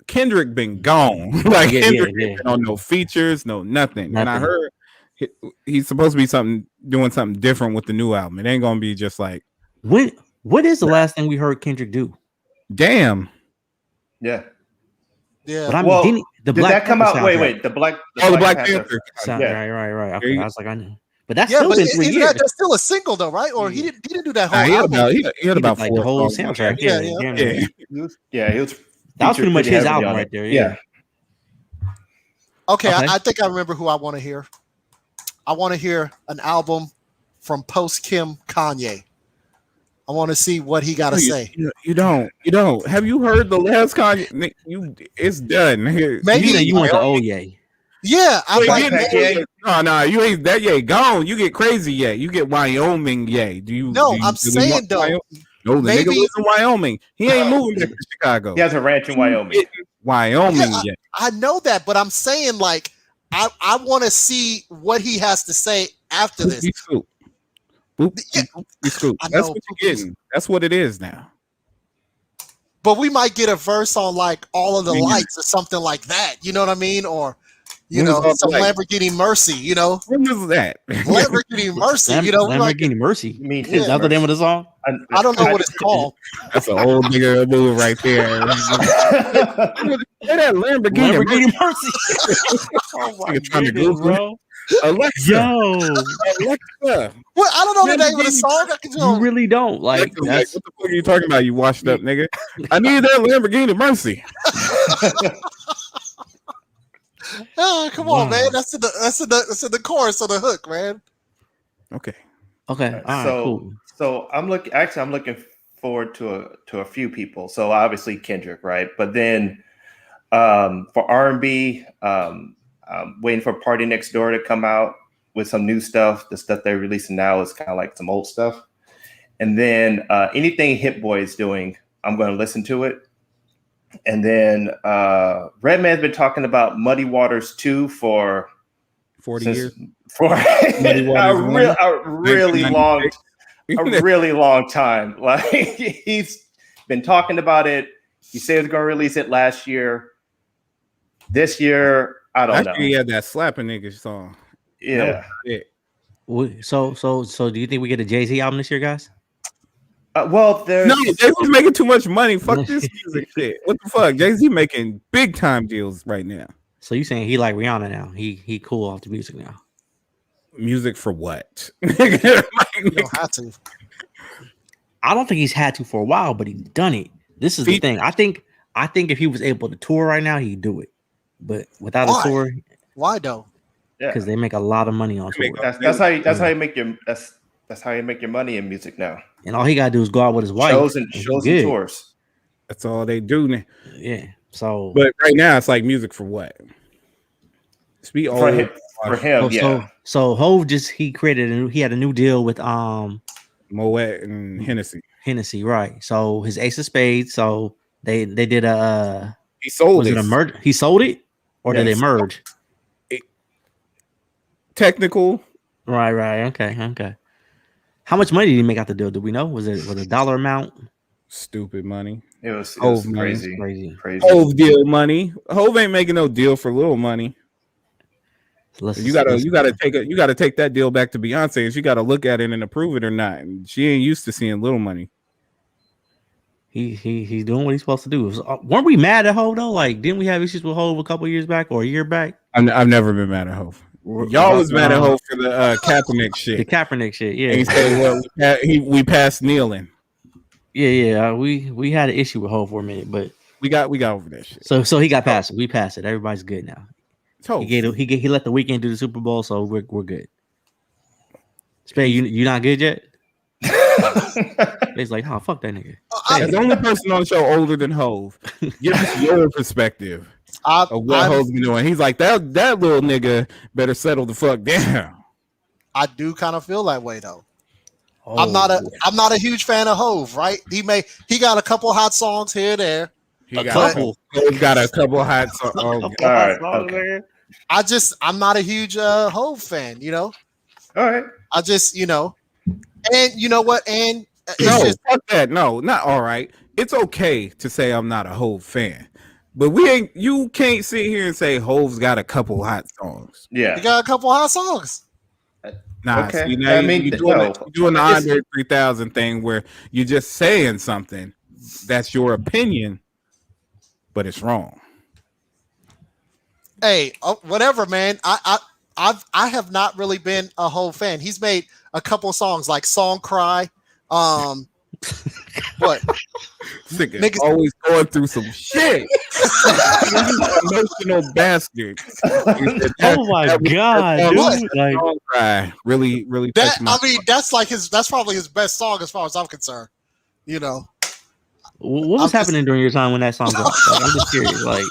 Kendrick been gone. Like Kendrick been on no features, no nothing. And I heard he's supposed to be doing something different with the new album. It ain't gonna be just like what is the last thing we heard Kendrick do? Damn. Yeah. Yeah. But I mean, did that come out? Wait. The Black Panther. Right. Okay. I was like, I know. But that's still been 3 years. That's still a single though, right? Or he didn't do that whole album. He had about like 4 the whole songs. soundtrack. Yeah. He was. That was pretty much his album right there. Yeah. Okay. I think I remember who I want to hear. I want to hear an album from post Kim Kanye. I want to see what he got to say. You don't. Have you heard the last Kanye? It's done. Maybe you want the old Ye. Yeah, I'm like no, you ain't that Ye gone. You get crazy Ye. You get Wyoming Ye. I'm saying though. No, the nigga lives in Wyoming. He ain't moving back to Chicago. He has a ranch in Wyoming. Wyoming Ye. I know that, but I'm saying like I want to see what he has to say after this. That's what you're getting. That's what it is now. But we might get a verse on like All of the Lights or something like that. You know what I mean? Or some Lamborghini Mercy. You know, when was that? Lamborghini Mercy. Lamborghini Mercy. Is that the name of the song? I don't know what it's called. That's an old nigga move right there. Say that Lamborghini Mercy. Oh my God, bro. Alexa. Alexa. Well, I don't know the name of the song. You really don't. Like, what the fuck are you talking about, you washed up nigga? I need that Lamborghini Mercy. Oh, come on, man. That's in the chorus of the hook, man. Okay. All right, cool. So I'm looking forward to a few people. So obviously Kendrick, right? But then for R&B, waiting for Party Next Door to come out with some new stuff. The stuff they're releasing now is kind of like some old stuff. And then anything Hit Boy is doing, I'm going to listen to it. And then Redman's been talking about Muddy Waters 2 for 40 years. For a really long time. Like he's been talking about it. He said he was going to release it last year. This year, I don't know. He had that slapping nigga song. Yeah. So do you think we get a Jay-Z album this year, guys? Jay-Z's making too much money. Fuck this music shit. What the fuck? Jay-Z making big time deals right now. So you saying he like Rihanna now? He cool off the music now. Music for what? You don't have to. I don't think he's had to for a while, but he's done it. This is the thing. I think if he was able to tour right now, he'd do it. But without a tour, why though? Because they make a lot of money on tour. That's how you make your money in music now. And all he gotta do is go out with his wife. Shows and tours. That's all they do now. Yeah. So, but right now it's like music for what? For him, yeah. So Hov he had a new deal with Moet and Hennessy. Hennessy, right? So his Ace of Spades. So they did a. He sold it. He sold it, or did they merge? Technical Right. Okay. How much money did he make out the deal? Do we know? Was a dollar amount? Stupid money. It was Hove money. crazy. Hove deal money. Hove ain't making no deal for little money. You gotta take that deal back to Beyonce, and she gotta look at it and approve it or not. And she ain't used to seeing little money. He's doing what he's supposed to do. Weren't we mad at Hove though? Like, didn't we have issues with Hove a couple years back or a year back? I've never been mad at Hove. Y'all was mad at Hove for the Kaepernick shit. The Kaepernick shit, yeah. And he said, "Well, we passed kneeling." Yeah. We had an issue with Hove for a minute, but we got over that shit. So he got past it. We passed it. Everybody's good now. So he let the Weeknd do the Super Bowl, so we're good. Spade, you not good yet? It's like, oh, fuck that nigga. As the only person on the show older than Hove, give us your perspective of what Hove's been doing. He's like, that little nigga better settle the fuck down. I do kind of feel that way though. I'm not a huge fan of Hove, right? He got a couple hot songs here and there. He's got a couple hot songs. Oh, all right, okay. I'm not a huge Hove fan, you know. All right. I just, you know, and you know what? And fuck that. No, not all right. It's okay to say I'm not a Hove fan, but you can't sit here and say Hove's got a couple hot songs. Yeah, he got a couple hot songs. Nah, okay. See, now you're doing the Andre 3000 thing where you're just saying something that's your opinion, but it's wrong. Hey, whatever, man. I have not really been a Hove fan. He's made a couple songs like "Song Cry." What? Niggas always going through some shit. Emotional bastard. Oh my god, dude! Like, Song Cry really. That's probably his best song as far as I'm concerned. You know, what was happening during your time when that song dropped? Like, I'm just curious. Like,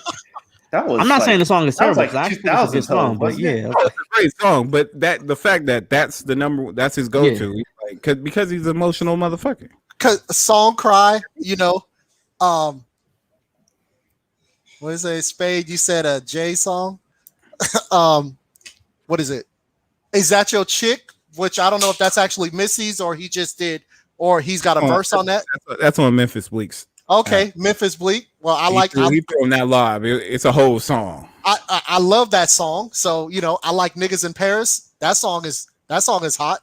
I'm not saying the song is terrible. Like I think it's a good song, but yeah, it's a great song. But the fact that that's the number, that's his go-to, because he's an emotional motherfucker. Cause "Song Cry," you know, what is it? Spade? You said a J song. What is it? Is that your chick? Which I don't know if that's actually Missy's or he just did, or he's got a verse on that. That's on Memphis Bleak's. Okay, Memphis Bleak. Well, he threw him that live. It's a whole song. I love that song. So you know, I like "Niggas in Paris." That song is hot.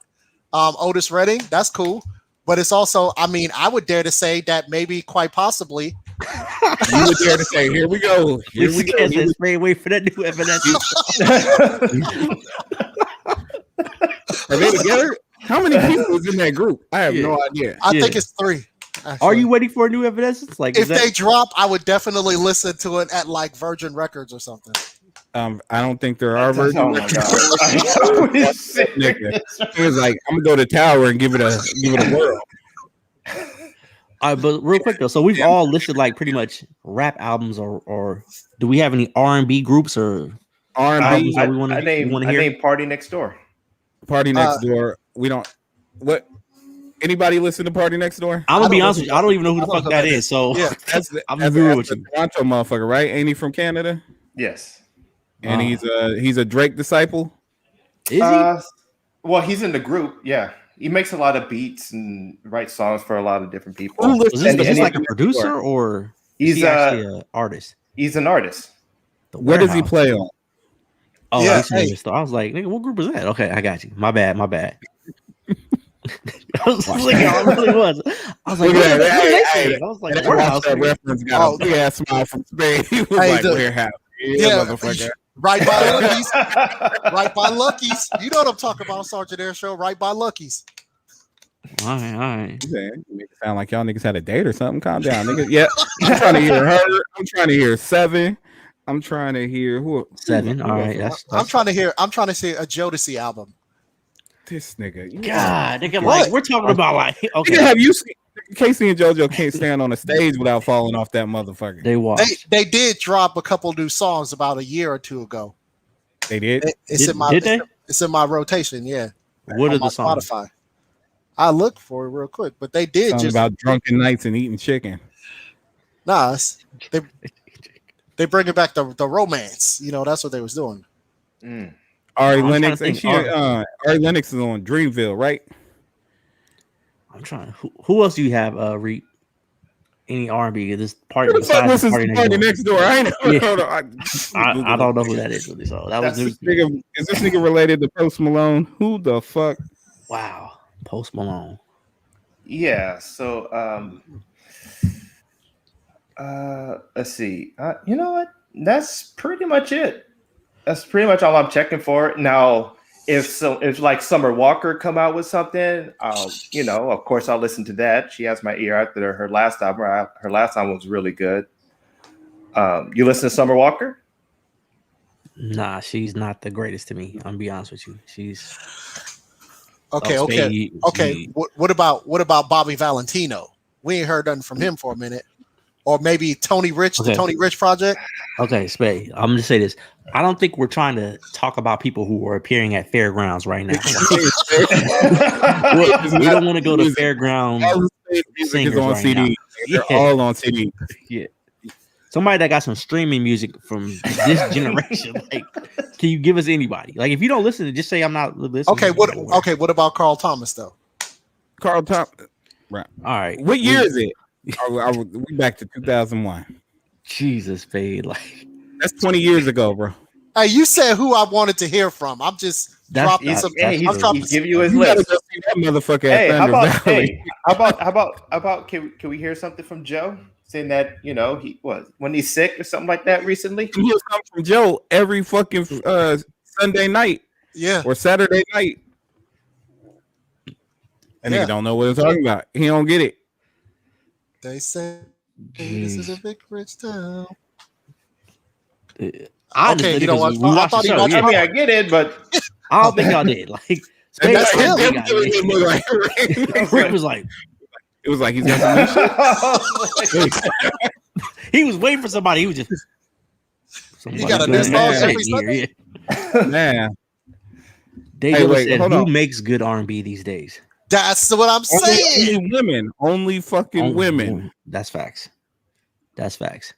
Otis Redding, that's cool. But it's also, I mean, I would dare to say that maybe, quite possibly, you would dare to say, "Here we go, here we go." Wait for that new evidence. Are they together? How many people is in that group? I have no idea. I think it's 3. Actually. Are you waiting for a new evidence? Like, if they drop, I would definitely listen to it at like Virgin Records or something. I don't think there are Virgin Records. He was like, "I'm gonna go to Tower and give it a whirl." All right, but real quick though, so we've all listed like pretty much rap albums, or do we have any R&B groups or R&B? I named Party Next Door. Party Next Door. We don't. What? Anybody listen to Party Next Door? I'm gonna be honest with you. I don't even know who the fuck that is. So yeah, I'm agree with you. Toronto motherfucker, right? Ain't he from Canada? Yes. And he's a Drake disciple. Is he? Well, he's in the group. Yeah, he makes a lot of beats and writes songs for a lot of different people. Is this like a producer or he's actually an artist? He's an artist. Where does he play on? Oh, yeah. I was like, nigga, what group is that? Okay, I got you. My bad. I was like, I really was. I was like, I was like, warehouse. That reference got a big ass smile from Spain. He was like, warehouse. Yeah, motherfucker. Right by Lucky's. Right by Lucky's. You know what I'm talking about, Sergeant Air Show. Right by Lucky's. All right. You make it sound like y'all niggas had a date or something. Calm down, nigga. Yeah, I'm trying to hear her. I'm trying to hear Seven. I'm trying to hear who? Seven. All right. I'm trying to hear a Jodeci album. This nigga. God, nigga, like we're talking about like okay. Have you seen Casey and JoJo can't stand on the stage without falling off that motherfucker? They did drop a couple new songs about a year or two ago. They did. It's in my rotation. Yeah. What are the songs? Spotify. I look for it real quick, but they did just about drunken nights and eating chicken. Nah, they bringing back the romance. You know, that's what they was doing. Ari I'm Lennox, trying and to think. Ari Lennox is on Dreamville, right? I'm trying. Who else do you have? Reap any R&B? This party Who the fuck besides the listens to party Party next door. Next Door? I ain't Yeah. hold on. I don't know who that is really. So that was That's news. Is this nigga related to Post Malone? Who the fuck? Wow, Post Malone. Yeah. So let's see. You know what? That's pretty much it. That's pretty much all I'm checking for. Now, if like Summer Walker come out with something, of course I'll listen to that. She has my ear after her last album. Her last album was really good. You listen to Summer Walker? Nah, she's not the greatest to me. I'm gonna be honest with you. She's Okay. What about Bobby Valentino? We ain't heard nothing from him for a minute. Or maybe Tony Rich, the Tony Rich Project. Okay, Spade. I'm gonna say this. I don't think we're trying to talk about people who are appearing at fairgrounds right now. we don't want to go to fairground singers on right CD. They're all on CD. Yeah. Somebody that got some streaming music from this generation. Like, can you give us anybody? Like, if you don't listen, just say I'm not listening. Okay, what about Carl Thomas though? Carl Thomas. Right. All right. What year is it? We back to 2001. Jesus, Fade. Like, that's 20 years ago, bro. Hey, you said who I wanted to hear from. I'm just dropping some. He's giving you his list. Go see that motherfucker. Hey, how about can we hear something from Joe saying that he was when he's sick or something like that recently? You hear something from Joe every fucking Sunday night, or Saturday night. And nigga don't know what he's talking about. He don't get it. They say this is a big rich town. Okay, you know what? I thought I get it, but I don't think y'all did. Like, that's him. Rick was like, it was like he's got some shit. He was waiting for somebody. He was just. You got a new song every Sunday. Man, who makes good R&B these days? That's what I'm saying. Only women, only fucking women. That's facts. That's facts.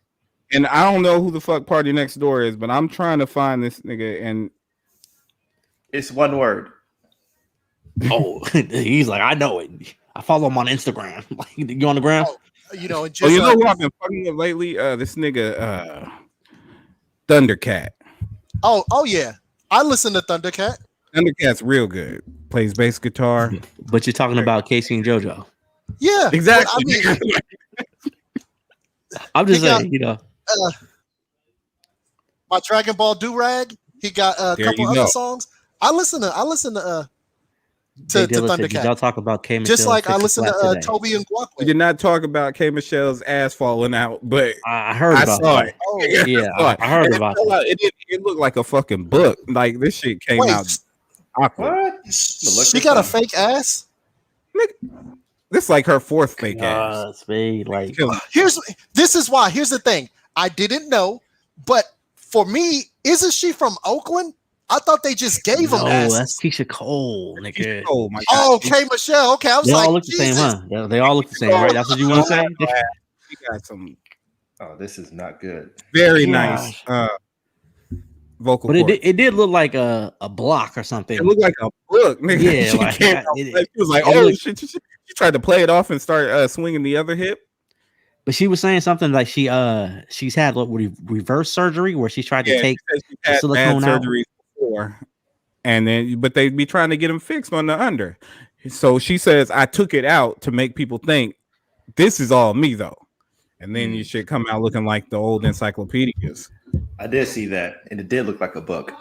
And I don't know who the fuck Party Next Door is, but I'm trying to find this nigga, and it's one word. Oh, he's like, I know it. I follow him on Instagram. Like, you on the ground? You know who I've been fucking with lately? This nigga, Thundercat. Oh yeah, I listen to Thundercat. Thundercat's real good. Plays bass guitar. But you're talking about Casey and JoJo. Yeah, exactly. Well, I mean, I'm just saying, my Dragon Ball Do-Rag. He got a couple other songs. I listen to Thundercat. Did y'all talk about K Just like I listen to Toby and Guac. We did not talk about K Michelle's ass falling out, but I heard about it. Oh yeah, I heard about it. It looked like a fucking book. Like this shit came out awkward. What? She got a fake ass. This is like her fourth fake ass. Like, this is why. Here's the thing. I didn't know, but for me, isn't she from Oakland? I thought they just gave them asses. Oh, that's Keisha Cole, nigga. Oh my God. K Michelle. Okay, I was they like, all look the same, huh? They all look the same, right? That's what you want to say? We got some. Oh, this is not good. Very nice vocal. But it did look like a block or something. It looked like a book, nigga. Yeah, she was like, oh shit. She tried to play it off and start swinging the other hip. But she was saying something like she's had reverse surgery where she tried to take silicone out. Surgery before, but they'd be trying to get them fixed on the under. So she says, I took it out to make people think this is all me though, and then you should come out looking like the old encyclopedias. I did see that, and it did look like a book.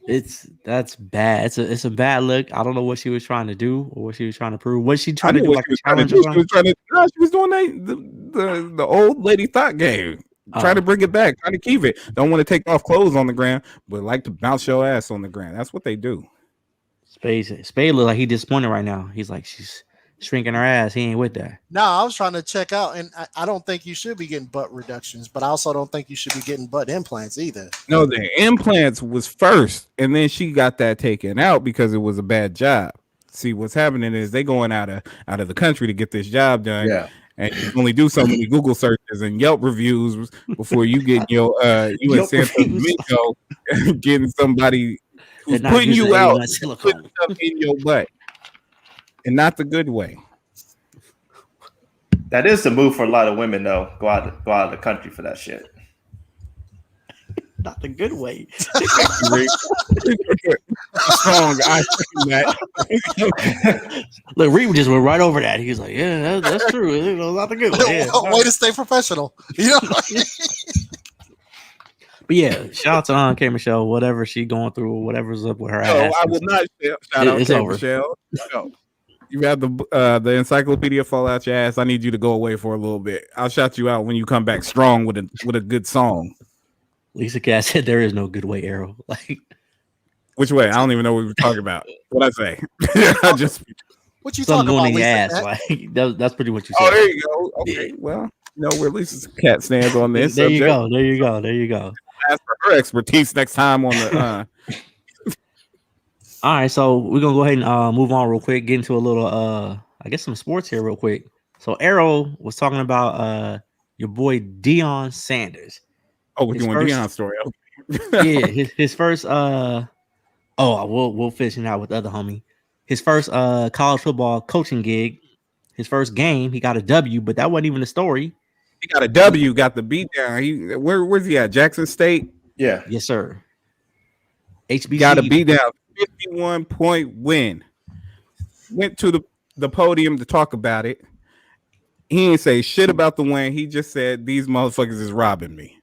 That's bad. It's a bad look. I don't know what she was trying to do or what she was trying to prove. Was she trying to do like a challenge? She was doing the old lady thought game. Try to bring it back. Try to keep it. Don't want to take off clothes on the ground, but like to bounce your ass on the ground. That's what they do. Spade look like he disappointed right now. He's like, she's shrinking her ass. He ain't with that. No, I was trying to check out, and I don't think you should be getting butt reductions, but I also don't think you should be getting butt implants either. No, the implants was first, and then she got that taken out because it was a bad job. See, what's happening is they going out of the country to get this job done. Yeah. And you only do so many Google searches and Yelp reviews before you get your you and Santo Domingo getting somebody who's not putting using you out, 81 silicone. putting stuff in your butt, and not the good way. That is the move for a lot of women, though. Go out of the country for that shit. Not the good way. Strong. I think that. Look, Reed just went right over that. He's like, yeah, that's true. You know, not the good way. Yeah. Way to stay professional. You know? But yeah, shout out to K. Michelle, whatever she going through, whatever's up with her No, ass. I will not shout out It's K. over. Michelle. No. You have the encyclopedia fall out your ass. I need you to go away for a little bit. I'll shout you out when you come back strong with a good song. Lisa Cass said there is no good way, Arrow. Like, which way? I don't even know what we were talking about. What I say? I just what you something talking going about, in your Lisa? ass. Like that's pretty what you said. oh, there you go. Okay, well, you know where Lisa Cat stands on this. There you subject. go. There you go. There you go. Ask for her expertise next time on the. All right, so we're gonna go ahead and move on real quick, get into a little I guess some sports here real quick. So Arrow was talking about your boy Dion Sanders. Oh, we're doing Dion story. Yeah, his first we'll finish it out with the other homie. His first college football coaching gig, his first game, he got a W, but that wasn't even the story. He got a W, got the beat down. Where's he at? Jackson State? Yeah. Yes, sir. HBCU Got a beat down, 51-point win. Went to the podium to talk about it. He didn't say shit about the win. He just said these motherfuckers is robbing me.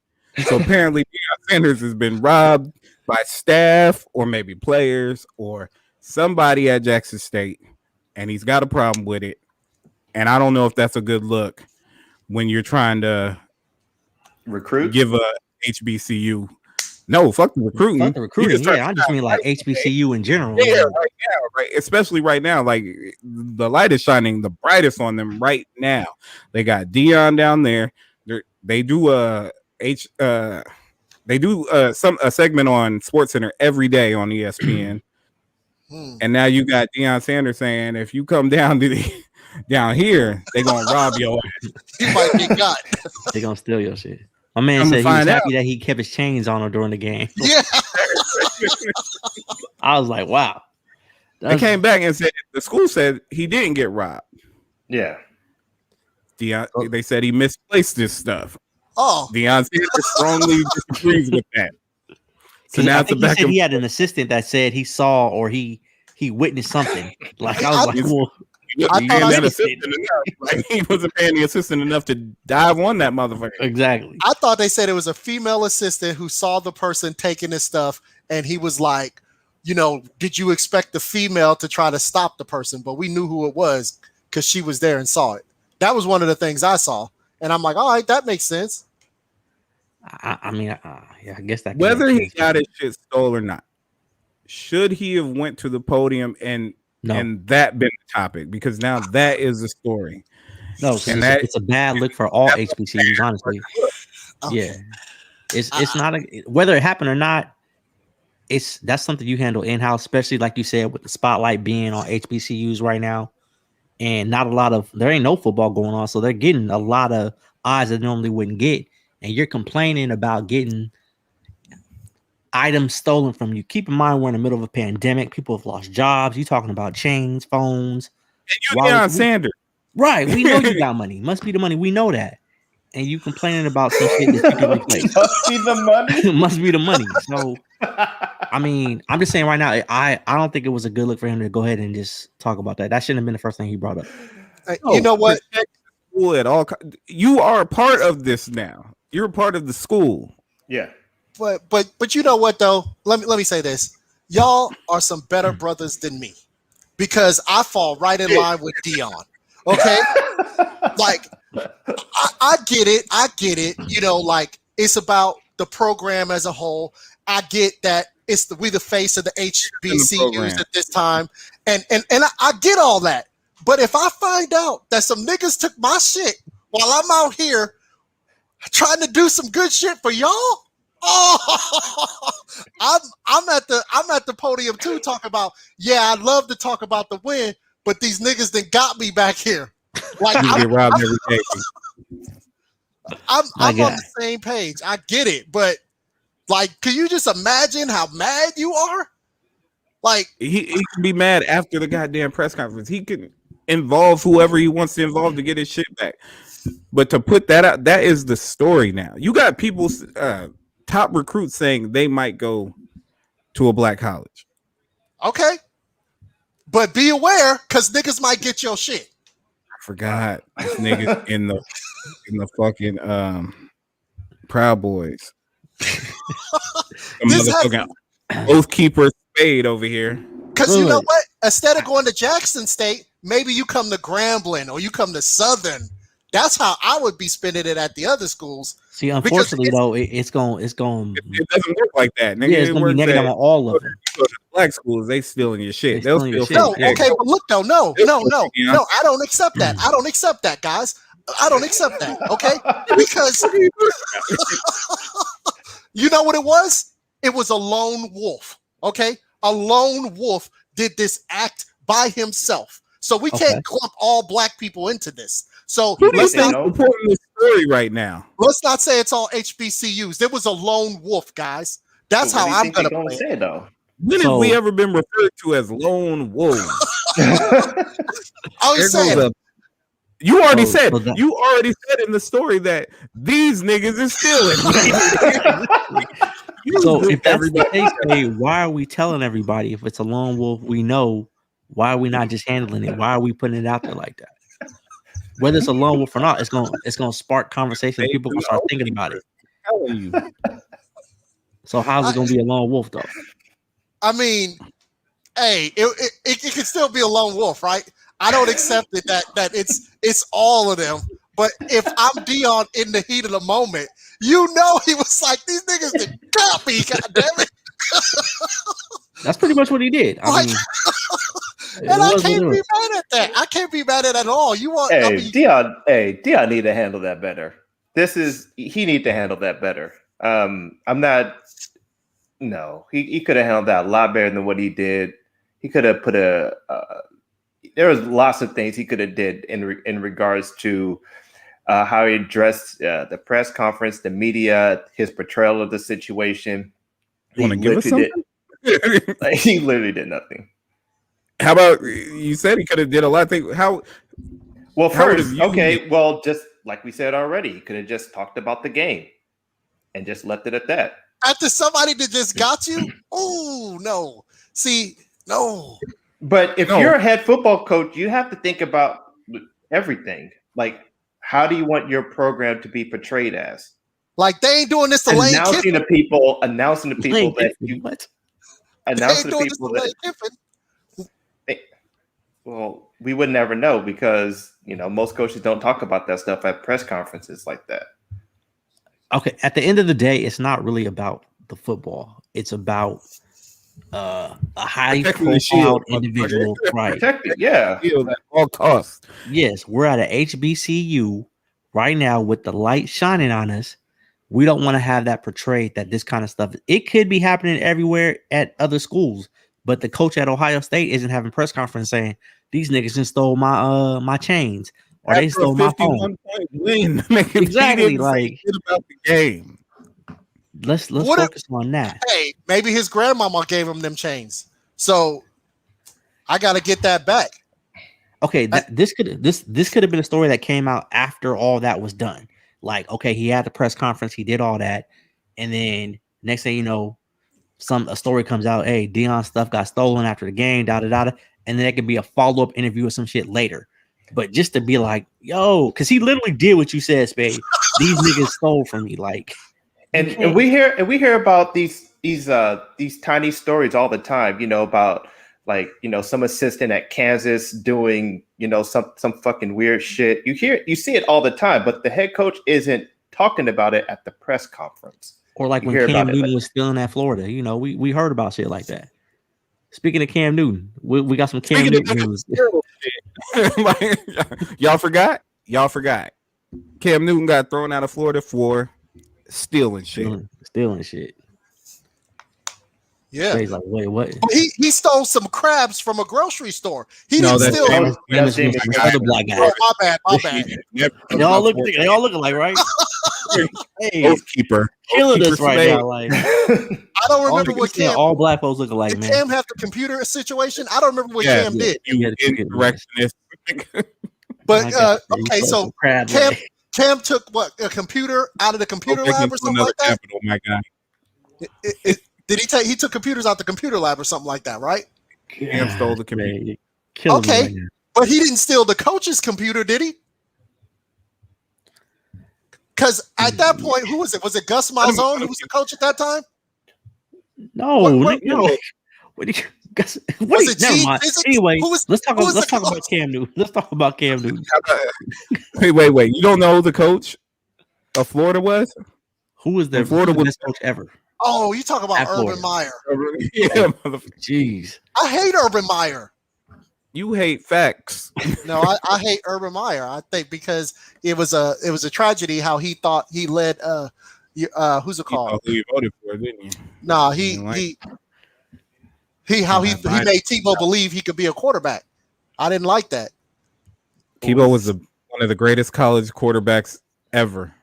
So apparently Dion Sanders has been robbed by staff or maybe players or somebody at Jackson State, and he's got a problem with it. And I don't know if that's a good look when you're trying to recruit, give a HBCU. No, fuck the recruiting. Fuck the recruiting. Yeah, I just mean like HBCU in general. Yeah, right now, right? Especially right now, like the light is shining the brightest on them right now. They got Dion down there. They do a segment on SportsCenter every day on ESPN. And now you got Dion Sanders saying, if you come down here, they're gonna rob your ass. You might get got. They're gonna steal your shit. My man said he was happy that he kept his chains on him during the game. Yeah. I was like, wow. They came back and said the school said he didn't get robbed. Yeah. Dion, they said he misplaced this stuff. Oh, Dion Sanders strongly disagrees with that. So now it's back. He had an assistant that said he saw or he witnessed something. Like I was like, well, he wasn't paying the assistant enough to dive on that motherfucker. Exactly. I thought they said it was a female assistant who saw the person taking his stuff, and he was like, you know, did you expect the female to try to stop the person? But we knew who it was because she was there and saw it. That was one of the things I saw, and I'm like, all right, that makes sense. I mean, yeah, I guess that. Whether he got his shit stole or not, should he have went to the podium and that been the topic? Because now that is the story. No, and it's a bad look for all HBCUs, honestly. Yeah, it's not whether it happened or not. That's something you handle in house, especially like you said with the spotlight being on HBCUs right now, and there ain't no football going on, so they're getting a lot of eyes that they normally wouldn't get. And you're complaining about getting items stolen from you. Keep in mind, we're in the middle of a pandemic. People have lost jobs. You talking about chains, phones. And you Deion Sanders. Right. We know you got money. Must be the money. We know that. And you complaining about some shit that you can replace. Must be the money. Must be the money. So, I mean, I'm just saying right now, I don't think it was a good look for him to go ahead and just talk about that. That shouldn't have been the first thing he brought up. You know what? You are a part of this now. You're a part of the school. Yeah. But you know what though? Let me say this. Y'all are some better brothers than me. Because I fall right in line with Dion. Okay? Like I get it. You know, like it's about the program as a whole. I get that we the face of the HBCUs at this time. And I get all that. But if I find out that some niggas took my shit while I'm out here trying to do some good shit for y'all, I'm at the podium too, talking about, yeah, I'd love to talk about the win, but these niggas then got me back here. Like I'm on the same page. I get it, but like, can you just imagine how mad you are? Like he can be mad after the goddamn press conference. He can involve whoever he wants to involve to get his shit back. But to put that out, that is the story now. You got people, top recruits saying they might go to a black college. okay, but be aware because niggas might get your shit. I forgot this niggas in the fucking Proud Boys. Motherfucking Oath Keeper Spade over here. Because you know what? Instead of going to Jackson State, maybe you come to Grambling or you come to Southern. That's how I would be spending it at the other schools. See, unfortunately, though, it's going. It doesn't work like that. Nigga, yeah, it's going to be negative on all of them. Black schools, they stealing your shit. They'll steal. No, okay, but look though, no, I don't accept that. I don't accept that, guys. I don't accept that. Okay, because you know what it was? It was a lone wolf. Okay, a lone wolf did this act by himself. So we can't clump all black people into this. So let's not reporting this story right now. Let's not say it's all HBCUs. There was a lone wolf, guys. That's how I'm gonna play say it, though. When have we ever been referred to as lone wolves? I was saying. You already said in the story that these niggas is stealing. So if that's the case, hey, why are we telling everybody if it's a lone wolf? We know. Why are we not just handling it? Why are we putting it out there like that? Whether it's a lone wolf or not, it's gonna spark conversation. And people gonna start thinking about it. So how's it gonna be a lone wolf though? I mean, hey, it can still be a lone wolf, right? I don't accept it that it's all of them. But if I'm Dion in the heat of the moment, you know he was like, these niggas did copy, goddammit. That's pretty much what he did. I mean, and I can't be mad at that. I can't be mad at it at all. You want Dion need to handle that better. He need to handle that better. He could have handled that a lot better than what he did. He could have put there was lots of things he could have did in regards to how he addressed the press conference, the media, his portrayal of the situation. You want to give us something? He literally did nothing. How about you said he could have did a lot of things? Just like we said already, he could have just talked about the game and just left it at that. After somebody that just got you? Oh, no. See, no. But if you're a head football coach, you have to think about everything. Like, how do you want your program to be portrayed as? Like, they ain't doing this to Lane Kiffin. Announcing to people that you what? Announcing to people that. Well, we would never know because most coaches don't talk about that stuff at press conferences like that. Okay, at the end of the day, it's not really about the football. It's about a high-profile individual, right? Protected, yeah, at all costs. Yes, we're at a HBCU right now with the light shining on us. We don't want to have that portrayed that this kind of stuff. It could be happening everywhere at other schools, but the coach at Ohio State isn't having press conference saying these niggas just stole my chains or they stole my phone. Win, exactly, like about the game. Let's focus on that. Hey, maybe his grandmama gave him them chains, so I got to get that back. Okay, this could have been a story that came out after all that was done. Like, okay, he had the press conference, he did all that, and then next thing you know, a story comes out. Hey, Dion stuff got stolen after the game, and then there could be a follow up interview or some shit later. But just to be like, yo, because he literally did what you said, Spade. These niggas stole from me, like. And we hear about these tiny stories all the time, about like, some assistant at Kansas doing, some fucking weird shit. You see it all the time, but the head coach isn't talking about it at the press conference. Or like when Cam Newton was stealing at Florida, we heard about shit like that. Speaking of Cam Newton, we got some Cam Newton news. Y'all forgot? Cam Newton got thrown out of Florida for stealing shit. Yeah. He's like, wait, what? He stole some crabs from a grocery store. He didn't steal them. Other black guy. Oh, my bad. They all look alike, right? Hey, Oath Keeper. Killing us right now. Like, I don't remember what Cam. All black folks look alike, Did man. Cam have the computer situation? I don't remember what Cam did. You insurrectionist. But okay, so Cam took what, a computer out of the computer lab or something like that? Capital, my guy. Did he take? He took computers out the computer lab or something like that, right? Cam stole the computer. Okay, right, but he didn't steal the coach's computer, did he? Because at that point, who was it? Was it Gus Malzahn who was the coach at that time? No. Was it never mind. Anyway, let's talk about Cam Newton. Let's talk about Cam Newton. Wait. You don't know who the coach of Florida was? Who was the best coach ever? Oh, you talk about Urban Meyer. Yeah, jeez. I hate Urban Meyer. You hate facts. No, I hate Urban Meyer. I think because it was a tragedy how he thought he led who's it called? Who you voted for, didn't you? No, he made Tebow believe he could be a quarterback. I didn't like that. Tebow was one of the greatest college quarterbacks ever.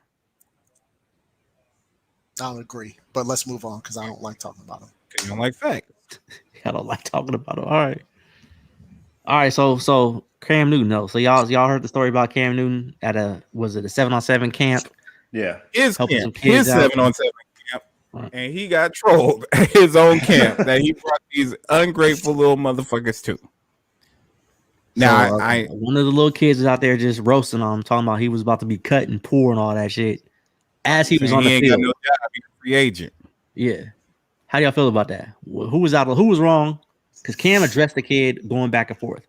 I don't agree, but let's move on because I don't like talking about him. You don't like facts. I don't like talking about him. All right. So Cam Newton. No, so y'all heard the story about Cam Newton at a 7-on-7 camp? Yeah, his 7-on-7 camp, and he got trolled at his own camp that he brought these ungrateful little motherfuckers to. Now, one of the little kids is out there just roasting on him, talking about he was about to be cut and poor and all that shit as he was on the field. Got no job, he's a free agent. Yeah. How do y'all feel about that? Who was out? Who was wrong? Because Cam addressed the kid going back and forth.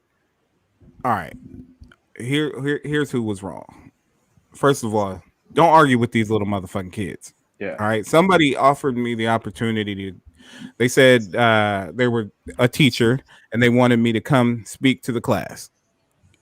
All right. Here's who was wrong. First of all, don't argue with these little motherfucking kids. Yeah. All right. Somebody offered me the opportunity to. They said they were a teacher and they wanted me to come speak to the class.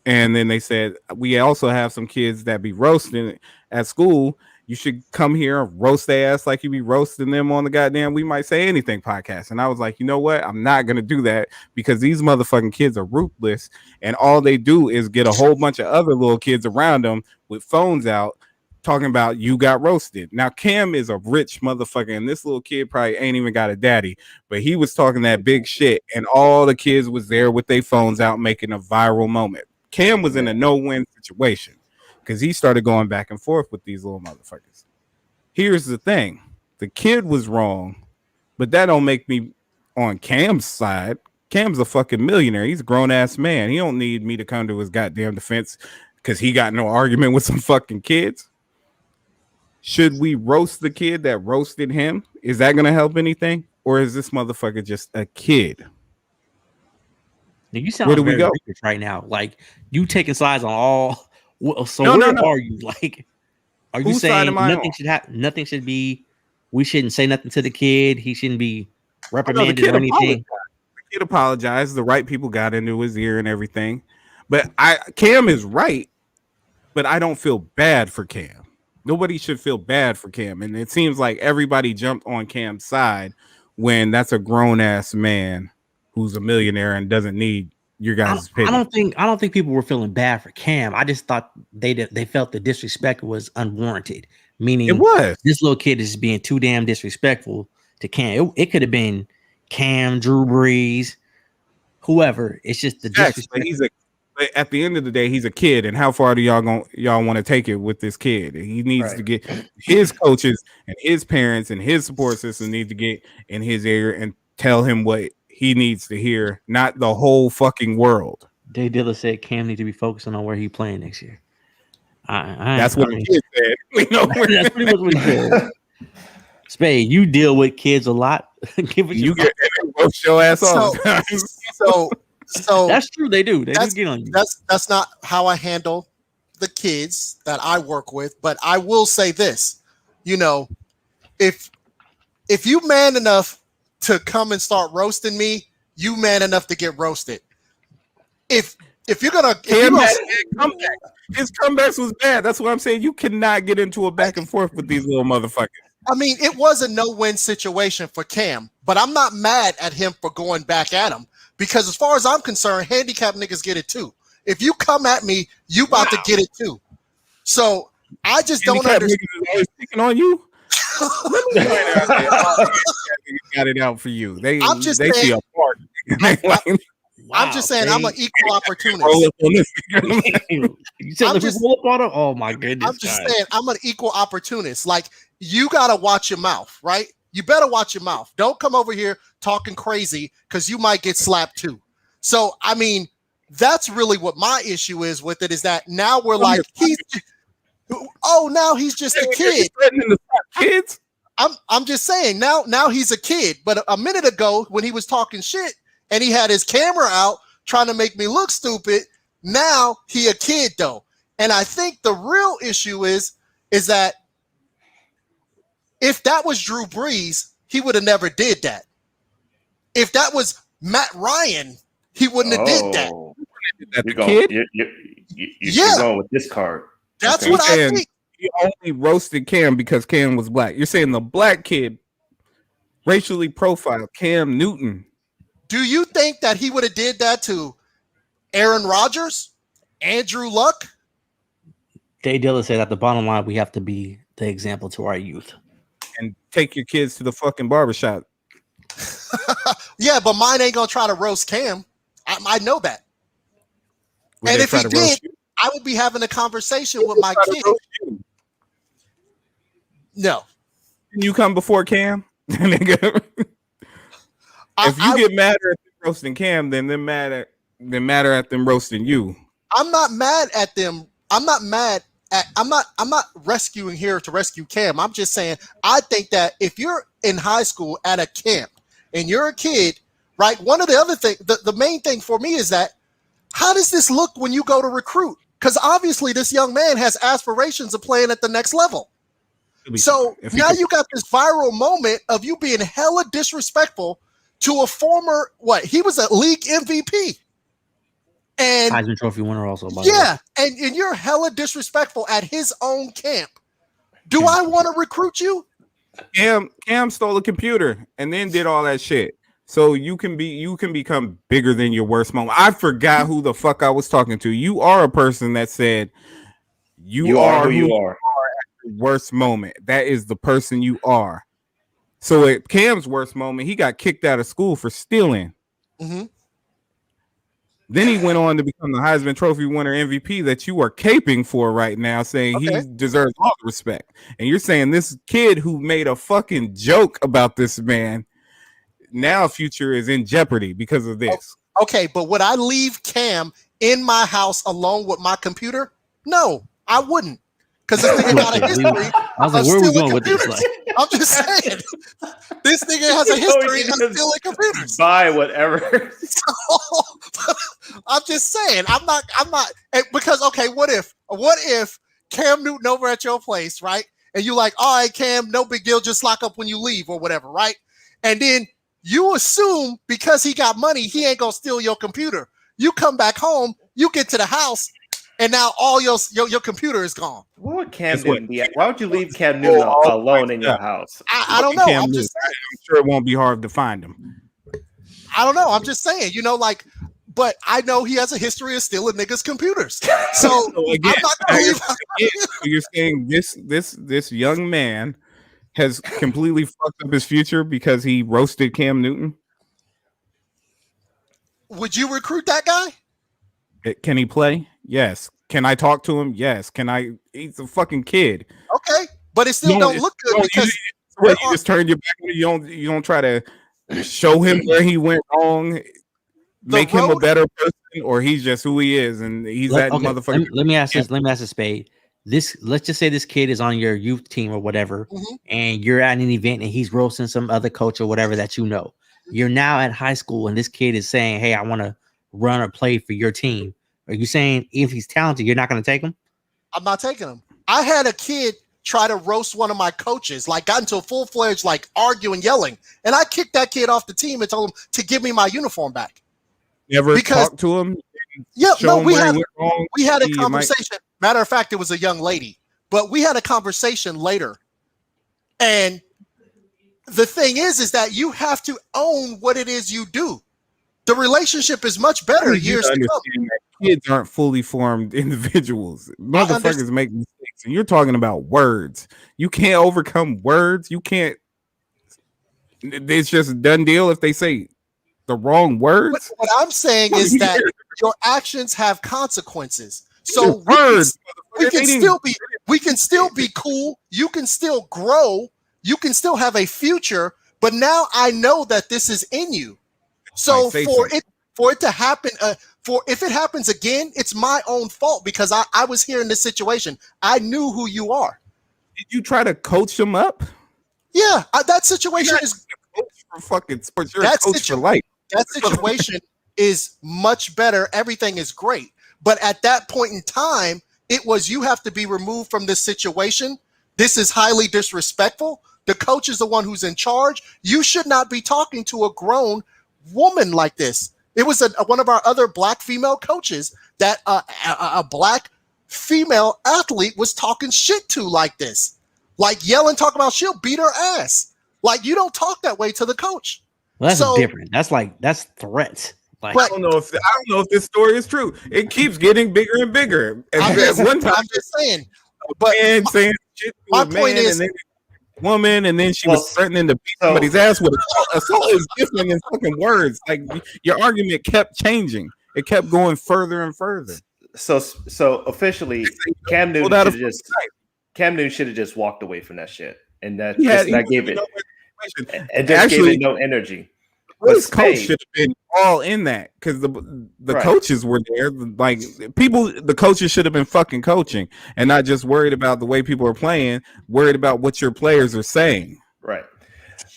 And then they said, we also have some kids that be roasting at school. You should come here and roast their ass like you be roasting them on the goddamn We Might Say Anything podcast. And I was like, you know what? I'm not going to do that because these motherfucking kids are ruthless. And all they do is get a whole bunch of other little kids around them with phones out talking about you got roasted. Now, Cam is a rich motherfucker. And this little kid probably ain't even got a daddy. But he was talking that big shit. And all the kids was there with their phones out making a viral moment. Cam was in a no-win situation. Because he started going back and forth with these little motherfuckers. Here's the thing. The kid was wrong, but that don't make me on Cam's side. Cam's a fucking millionaire. He's a grown-ass man. He don't need me to come to his goddamn defense because he got no argument with some fucking kids. Should we roast the kid that roasted him? Is that going to help anything? Or is this motherfucker just a kid? Now, you sound very rich right now. Like, you taking sides on all... So where are you? Like, are you saying nothing should happen? Nothing should be. We shouldn't say nothing to the kid. He shouldn't be reprimanded or anything. The kid apologized. The right people got into his ear and everything. But Cam is right. But I don't feel bad for Cam. Nobody should feel bad for Cam. And it seems like everybody jumped on Cam's side when that's a grown ass man who's a millionaire and doesn't need your guys' opinion. I don't think people were feeling bad for Cam. I just thought they felt the disrespect was unwarranted. Meaning it was. This little kid is being too damn disrespectful to Cam. It could have been Cam, Drew Brees, whoever. It's just the disrespect. But at the end of the day, he's a kid, and how far do y'all want to take it with this kid? He needs to get his coaches and his parents and his support system need to get in his ear and tell him what he needs to hear, not the whole fucking world. Jay Dilla said Cam needs to be focusing on where he's playing next year. That's what the kid said. That's pretty much what he said. Spade, you deal with kids a lot. You get roast your ass off. So that's true. They do. They do get on you. That's not how I handle the kids that I work with. But I will say this: if you man enough to come and start roasting me, you man enough to get roasted. If you're gonna, his comebacks was bad. That's what I'm saying. You cannot get into a back and forth with these little motherfuckers. I mean, it was a no-win situation for Cam, but I'm not mad at him for going back at him because, as far as I'm concerned, handicapped niggas get it too. If you come at me, you about to get it too. So I just don't understand. Always picking on you. got it out for you. They I'm just see saying- a part. I'm just saying I'm an equal opportunist. Roll up on this. You said I'm let me just- roll up on him. Oh my goodness! I'm just guys. saying I'm an equal opportunist. Like, you gotta watch your mouth, right? You better watch your mouth. Don't come over here talking crazy because you might get slapped too. So I mean, that's really what my issue is with it. Is that now we're like now he's just a kid. Threatening to slap kids. I'm just saying now he's a kid. But a minute ago when he was talking shit and he had his camera out trying to make me look stupid, now he a kid though. And I think the real issue is that if that was Drew Brees, he would have never did that. If that was Matt Ryan, he wouldn't have did that. You're going with this card. That's Okay. what I think. You only roasted Cam because Cam was black. You're saying the black kid, racially profiled Cam Newton. Do you think that he would have did that to Aaron Rodgers, Andrew Luck? Jay Dilla said at the bottom line, we have to be the example to our youth. And take your kids to the fucking barbershop. Yeah, but mine ain't gonna try to roast Cam. I know that. Would And they if try he to roast did, you? I would be having a conversation with my Try to kid. roast you. No. Can you come before Cam? Nigga. If you get mad at them roasting Cam, then they're madder at them roasting you. I'm not mad at them. I'm not rescuing here to rescue Cam. I'm just saying I think that if you're in high school at a camp and you're a kid, right? One of the other things, the main thing for me is that how does this look when you go to recruit? Because obviously this young man has aspirations of playing at the next level. So now you got this viral moment of you being hella disrespectful to a former, he was a league MVP. And Heisman Trophy winner also. By and you're hella disrespectful at his own camp. Do I want to recruit you? Cam stole a computer and then did all that shit. So you can become bigger than your worst moment. I forgot who the fuck I was talking to. You are a person that said you are who you are at your worst moment. That is the person you are. So at Cam's worst moment, he got kicked out of school for stealing. Mm-hmm. Then he went on to become the Heisman Trophy winner MVP that you are caping for right now, saying he deserves all the respect. And you're saying this kid who made a fucking joke about this man, now future is in jeopardy because of this. Okay, but would I leave Cam in my house alone with my computer? No, I wouldn't. Because this nigga got a history. I was like, where are we going with this? Like, I'm just saying. This nigga has a history of stealing computers. Buy whatever. So, I'm just saying. I'm not because what if Cam Newton over at your place, right? And you like, all right, Cam, no big deal, just lock up when you leave or whatever, right? And then you assume because he got money, he ain't gonna steal your computer. You come back home, you get to the house, and now all your computer is gone. What would Cam Newton be? Why would you leave Cam Newton alone in your house? I don't know. I'm just saying. I'm sure it won't be hard to find him. I don't know. I'm just saying, but I know he has a history of stealing niggas' computers. So again, I'm not gonna leave. You're saying this young man has completely fucked up his future because he roasted Cam Newton? Would you recruit that guy? Can he play? Yes. Can I talk to him? Yes. He's a fucking kid. Okay, but it still don't look good because you just turn your back on it. You don't try to show him where he went wrong, make him a better person, or he's just who he is, and he's that motherfucker. Let me ask this. Let me ask this, Spade. Let's just say this kid is on your youth team or whatever, and you're at an event and he's roasting some other coach or whatever that you know. You're now at high school and this kid is saying, "Hey, I want to run or play for your team." Are you saying if he's talented, you're not going to take him? I'm not taking him. I had a kid try to roast one of my coaches, like got into a full-fledged like arguing, yelling, and I kicked that kid off the team and told him to give me my uniform back. Never talked to him. Yeah, no, we had a conversation. Matter of fact, it was a young lady, but we had a conversation later. And the thing is that you have to own what it is you do. The relationship is much better years to come. Kids aren't fully formed individuals. Motherfuckers make mistakes, and you're talking about words. You can't overcome words. You can't. It's just a done deal if they say the wrong words. What I'm saying is that your actions have consequences. So words. we can still be cool. You can still grow. You can still have a future. But now I know that this is in you. So for it to happen, if it happens again, it's my own fault because I was here in this situation. I knew who you are. Did you try to coach them up? Yeah, that situation is for fucking sports. You're a coach for life. That situation is much better. Everything is great. But at that point in time, it was you have to be removed from this situation. This is highly disrespectful. The coach is the one who's in charge. You should not be talking to a grown woman like this. It was one of our other black female coaches that a black female athlete was talking shit to like this. Like yelling, talking about she'll beat her ass. Like you don't talk that way to the coach. Well, that's different. That's threats. Like, I don't know if this story is true. It keeps getting bigger and bigger. I'm just saying. But saying shit to my a man point is, and then a woman, and then she was threatening to beat somebody's ass with assault is different than fucking words. Like your argument kept changing. It kept going further and further. So officially, Cam Newton should have just walked away from that shit, and that gave it no energy. This coach should have been all in that because the coaches were there. Like the coaches should have been fucking coaching and not just worried about the way people are playing, worried about what your players are saying. Right.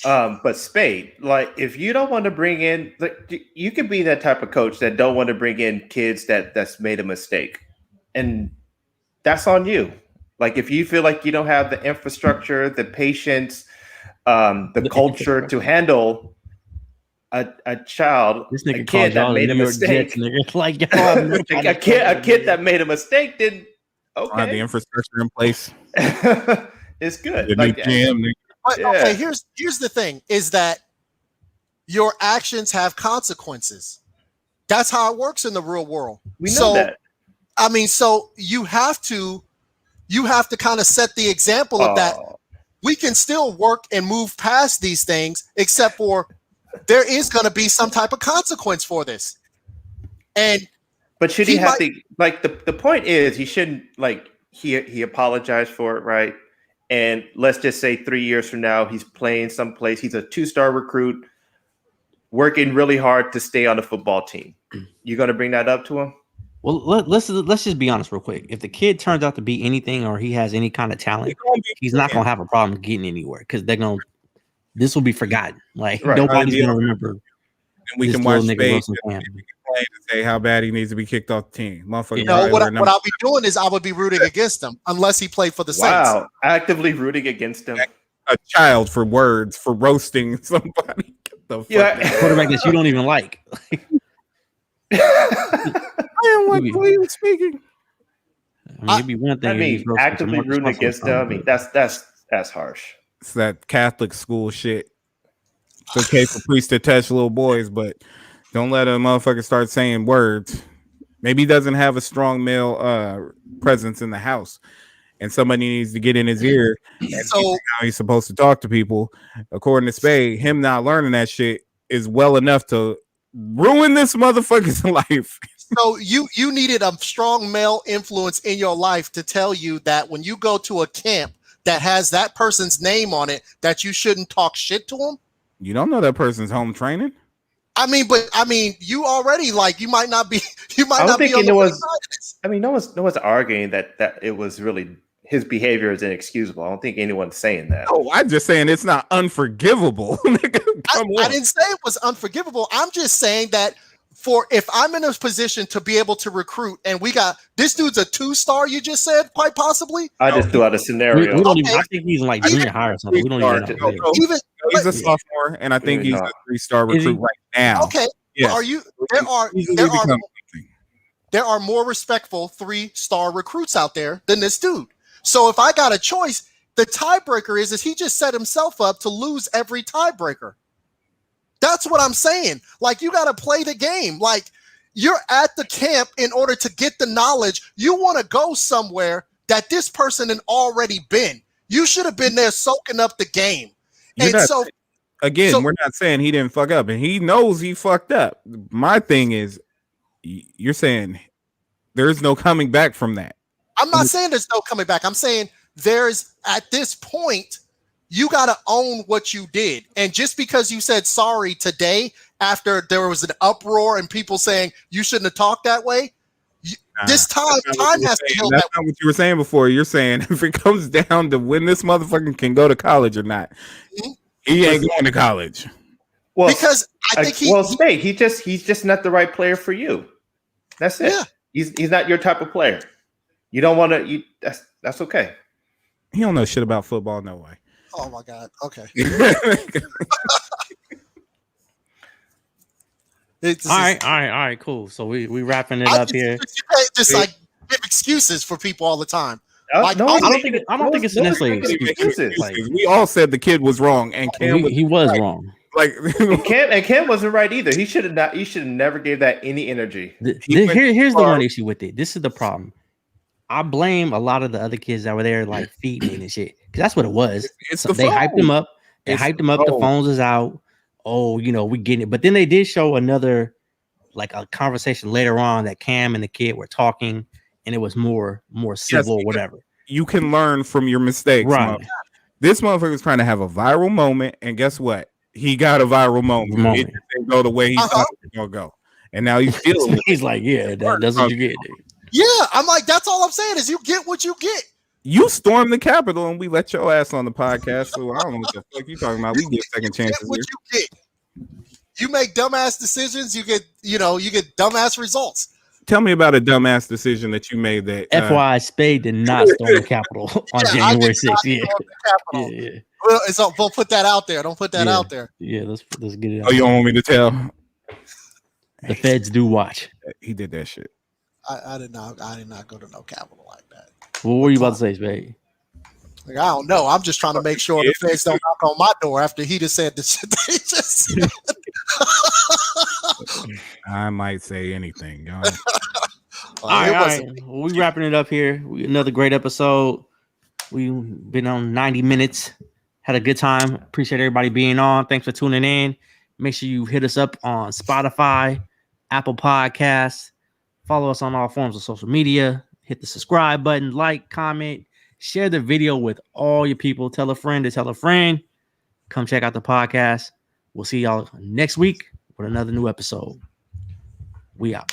But Spade, like if you don't want to bring in, like you could be that type of coach that don't want to bring in kids that's made a mistake, and that's on you. Like if you feel like you don't have the infrastructure, the patience, the culture to handle a child, a kid that made a mistake, like a kid that made a mistake, then okay, the infrastructure in place. It's good. Like gym. Okay, here's the thing: is that your actions have consequences. That's how it works in the real world. We know that. I mean, so you have to kind of set the example of that. We can still work and move past these things, except for there is going to be some type of consequence for this. But should he have to, like, the point is he shouldn't, like, he apologized for it, right? And let's just say 3 years from now, he's playing someplace. He's a 2-star recruit, working really hard to stay on the football team. You going to bring that up to him? Well, let's just be honest real quick. If the kid turns out to be anything or he has any kind of talent, he's not going to have a problem getting anywhere because this will be forgotten. Like nobody's going to remember. And we can watch Spade and say how bad he needs to be kicked off the team. Motherfucker. What I'll be doing is I would be rooting against him unless he played for the Saints. Wow, actively rooting against him. A child for words for roasting somebody. Get the fuck quarterback that you don't even like. I don't like the way he was speaking. I mean, it'd be one thing. Actively rooting against them. I mean, that's harsh. It's that Catholic school shit. It's okay for priests to touch little boys, but don't let a motherfucker start saying words. Maybe he doesn't have a strong male presence in the house, and somebody needs to get in his ear. So how he's supposed to talk to people. According to Spade, him not learning that shit is well enough to ruin this motherfucker's life. So you needed a strong male influence in your life to tell you that when you go to a camp that has that person's name on it, that you shouldn't talk shit to him? You don't know that person's home training. I mean, you already you might not be. I mean, no one's arguing that it was really his behavior is inexcusable. I don't think anyone's saying that. Oh, I'm just saying it's not unforgivable. I didn't say it was unforgivable. I'm just saying that if I'm in a position to be able to recruit, and we got this dude's a 2-star, you just said, quite possibly. I just threw out a scenario. We don't even, I think he's like junior high or something. We don't even know. He's a sophomore, and I think he's a 3-star recruit right now. Okay, yes. There are more respectful 3-star recruits out there than this dude. So if I got a choice, the tiebreaker is he just set himself up to lose every tiebreaker. That's what I'm saying. Like, you got to play the game. Like, you're at the camp in order to get the knowledge. You want to go somewhere that this person had already been. You should have been there soaking up the game. Again, we're not saying he didn't fuck up, and he knows he fucked up. My thing is, you're saying there's no coming back from that. I'm not saying there's no coming back. I'm saying there's, at this point, you got to own what you did. And just because you said sorry today after there was an uproar and people saying you shouldn't have talked that way, this time has to heal. That's not what you were saying before. You're saying if it comes down to when this motherfucker can go to college or not, he ain't going to college. Well, because I think Spade, he's just not the right player for you. That's it. Yeah. He's not your type of player. You don't want to. That's okay. He don't know shit about football. No way. Oh my God. Okay. All right, cool. So we wrapping it up here. Just like give excuses for people all the time. I don't think it's necessarily excuses. Like, we all said the kid was wrong, and Cam he was wrong. Like Cam wasn't right either. He should have never gave that any energy. Here's the one issue with it. This is the problem. I blame a lot of the other kids that were there, like feeding and shit, because that's what it was. They hyped him up. The phones is out. Oh, we getting it. But then they did show another, like a conversation later on that Cam and the kid were talking, and it was more civil or whatever. You can learn from your mistakes. Right. This motherfucker was trying to have a viral moment, and guess what? He got a viral moment. It didn't go the way he thought it was gonna go, and now he's feeling. He's like, yeah, that's what you get, dude. Yeah, I'm like, that's all I'm saying is you get what you get. You stormed the Capitol and we let your ass on the podcast. So I don't know what the fuck you talking about. We get second chances. Get what you get. You make dumbass decisions, you get dumbass results. Tell me about a dumbass decision that you made that FYI, Spade did not storm the Capitol on January 6th. Yeah. Well, we'll put that out there. Don't put that out there. Yeah, let's get it out. Oh, you don't want me to tell? The feds do watch. He did that shit. I did not go to no Capitol like that. What were you about to say, Spade? Like, I don't know. I'm just trying to make sure the feds don't knock on my door after he just said the shit they just said. I might say anything. All right. Well, we wrapping it up here. Another great episode. We've been on 90 minutes. Had a good time. Appreciate everybody being on. Thanks for tuning in. Make sure you hit us up on Spotify, Apple Podcasts. Follow us on all forms of social media. Hit the subscribe button, like, comment, share the video with all your people. Tell a friend to tell a friend. Come check out the podcast. We'll see y'all next week with another new episode. We out.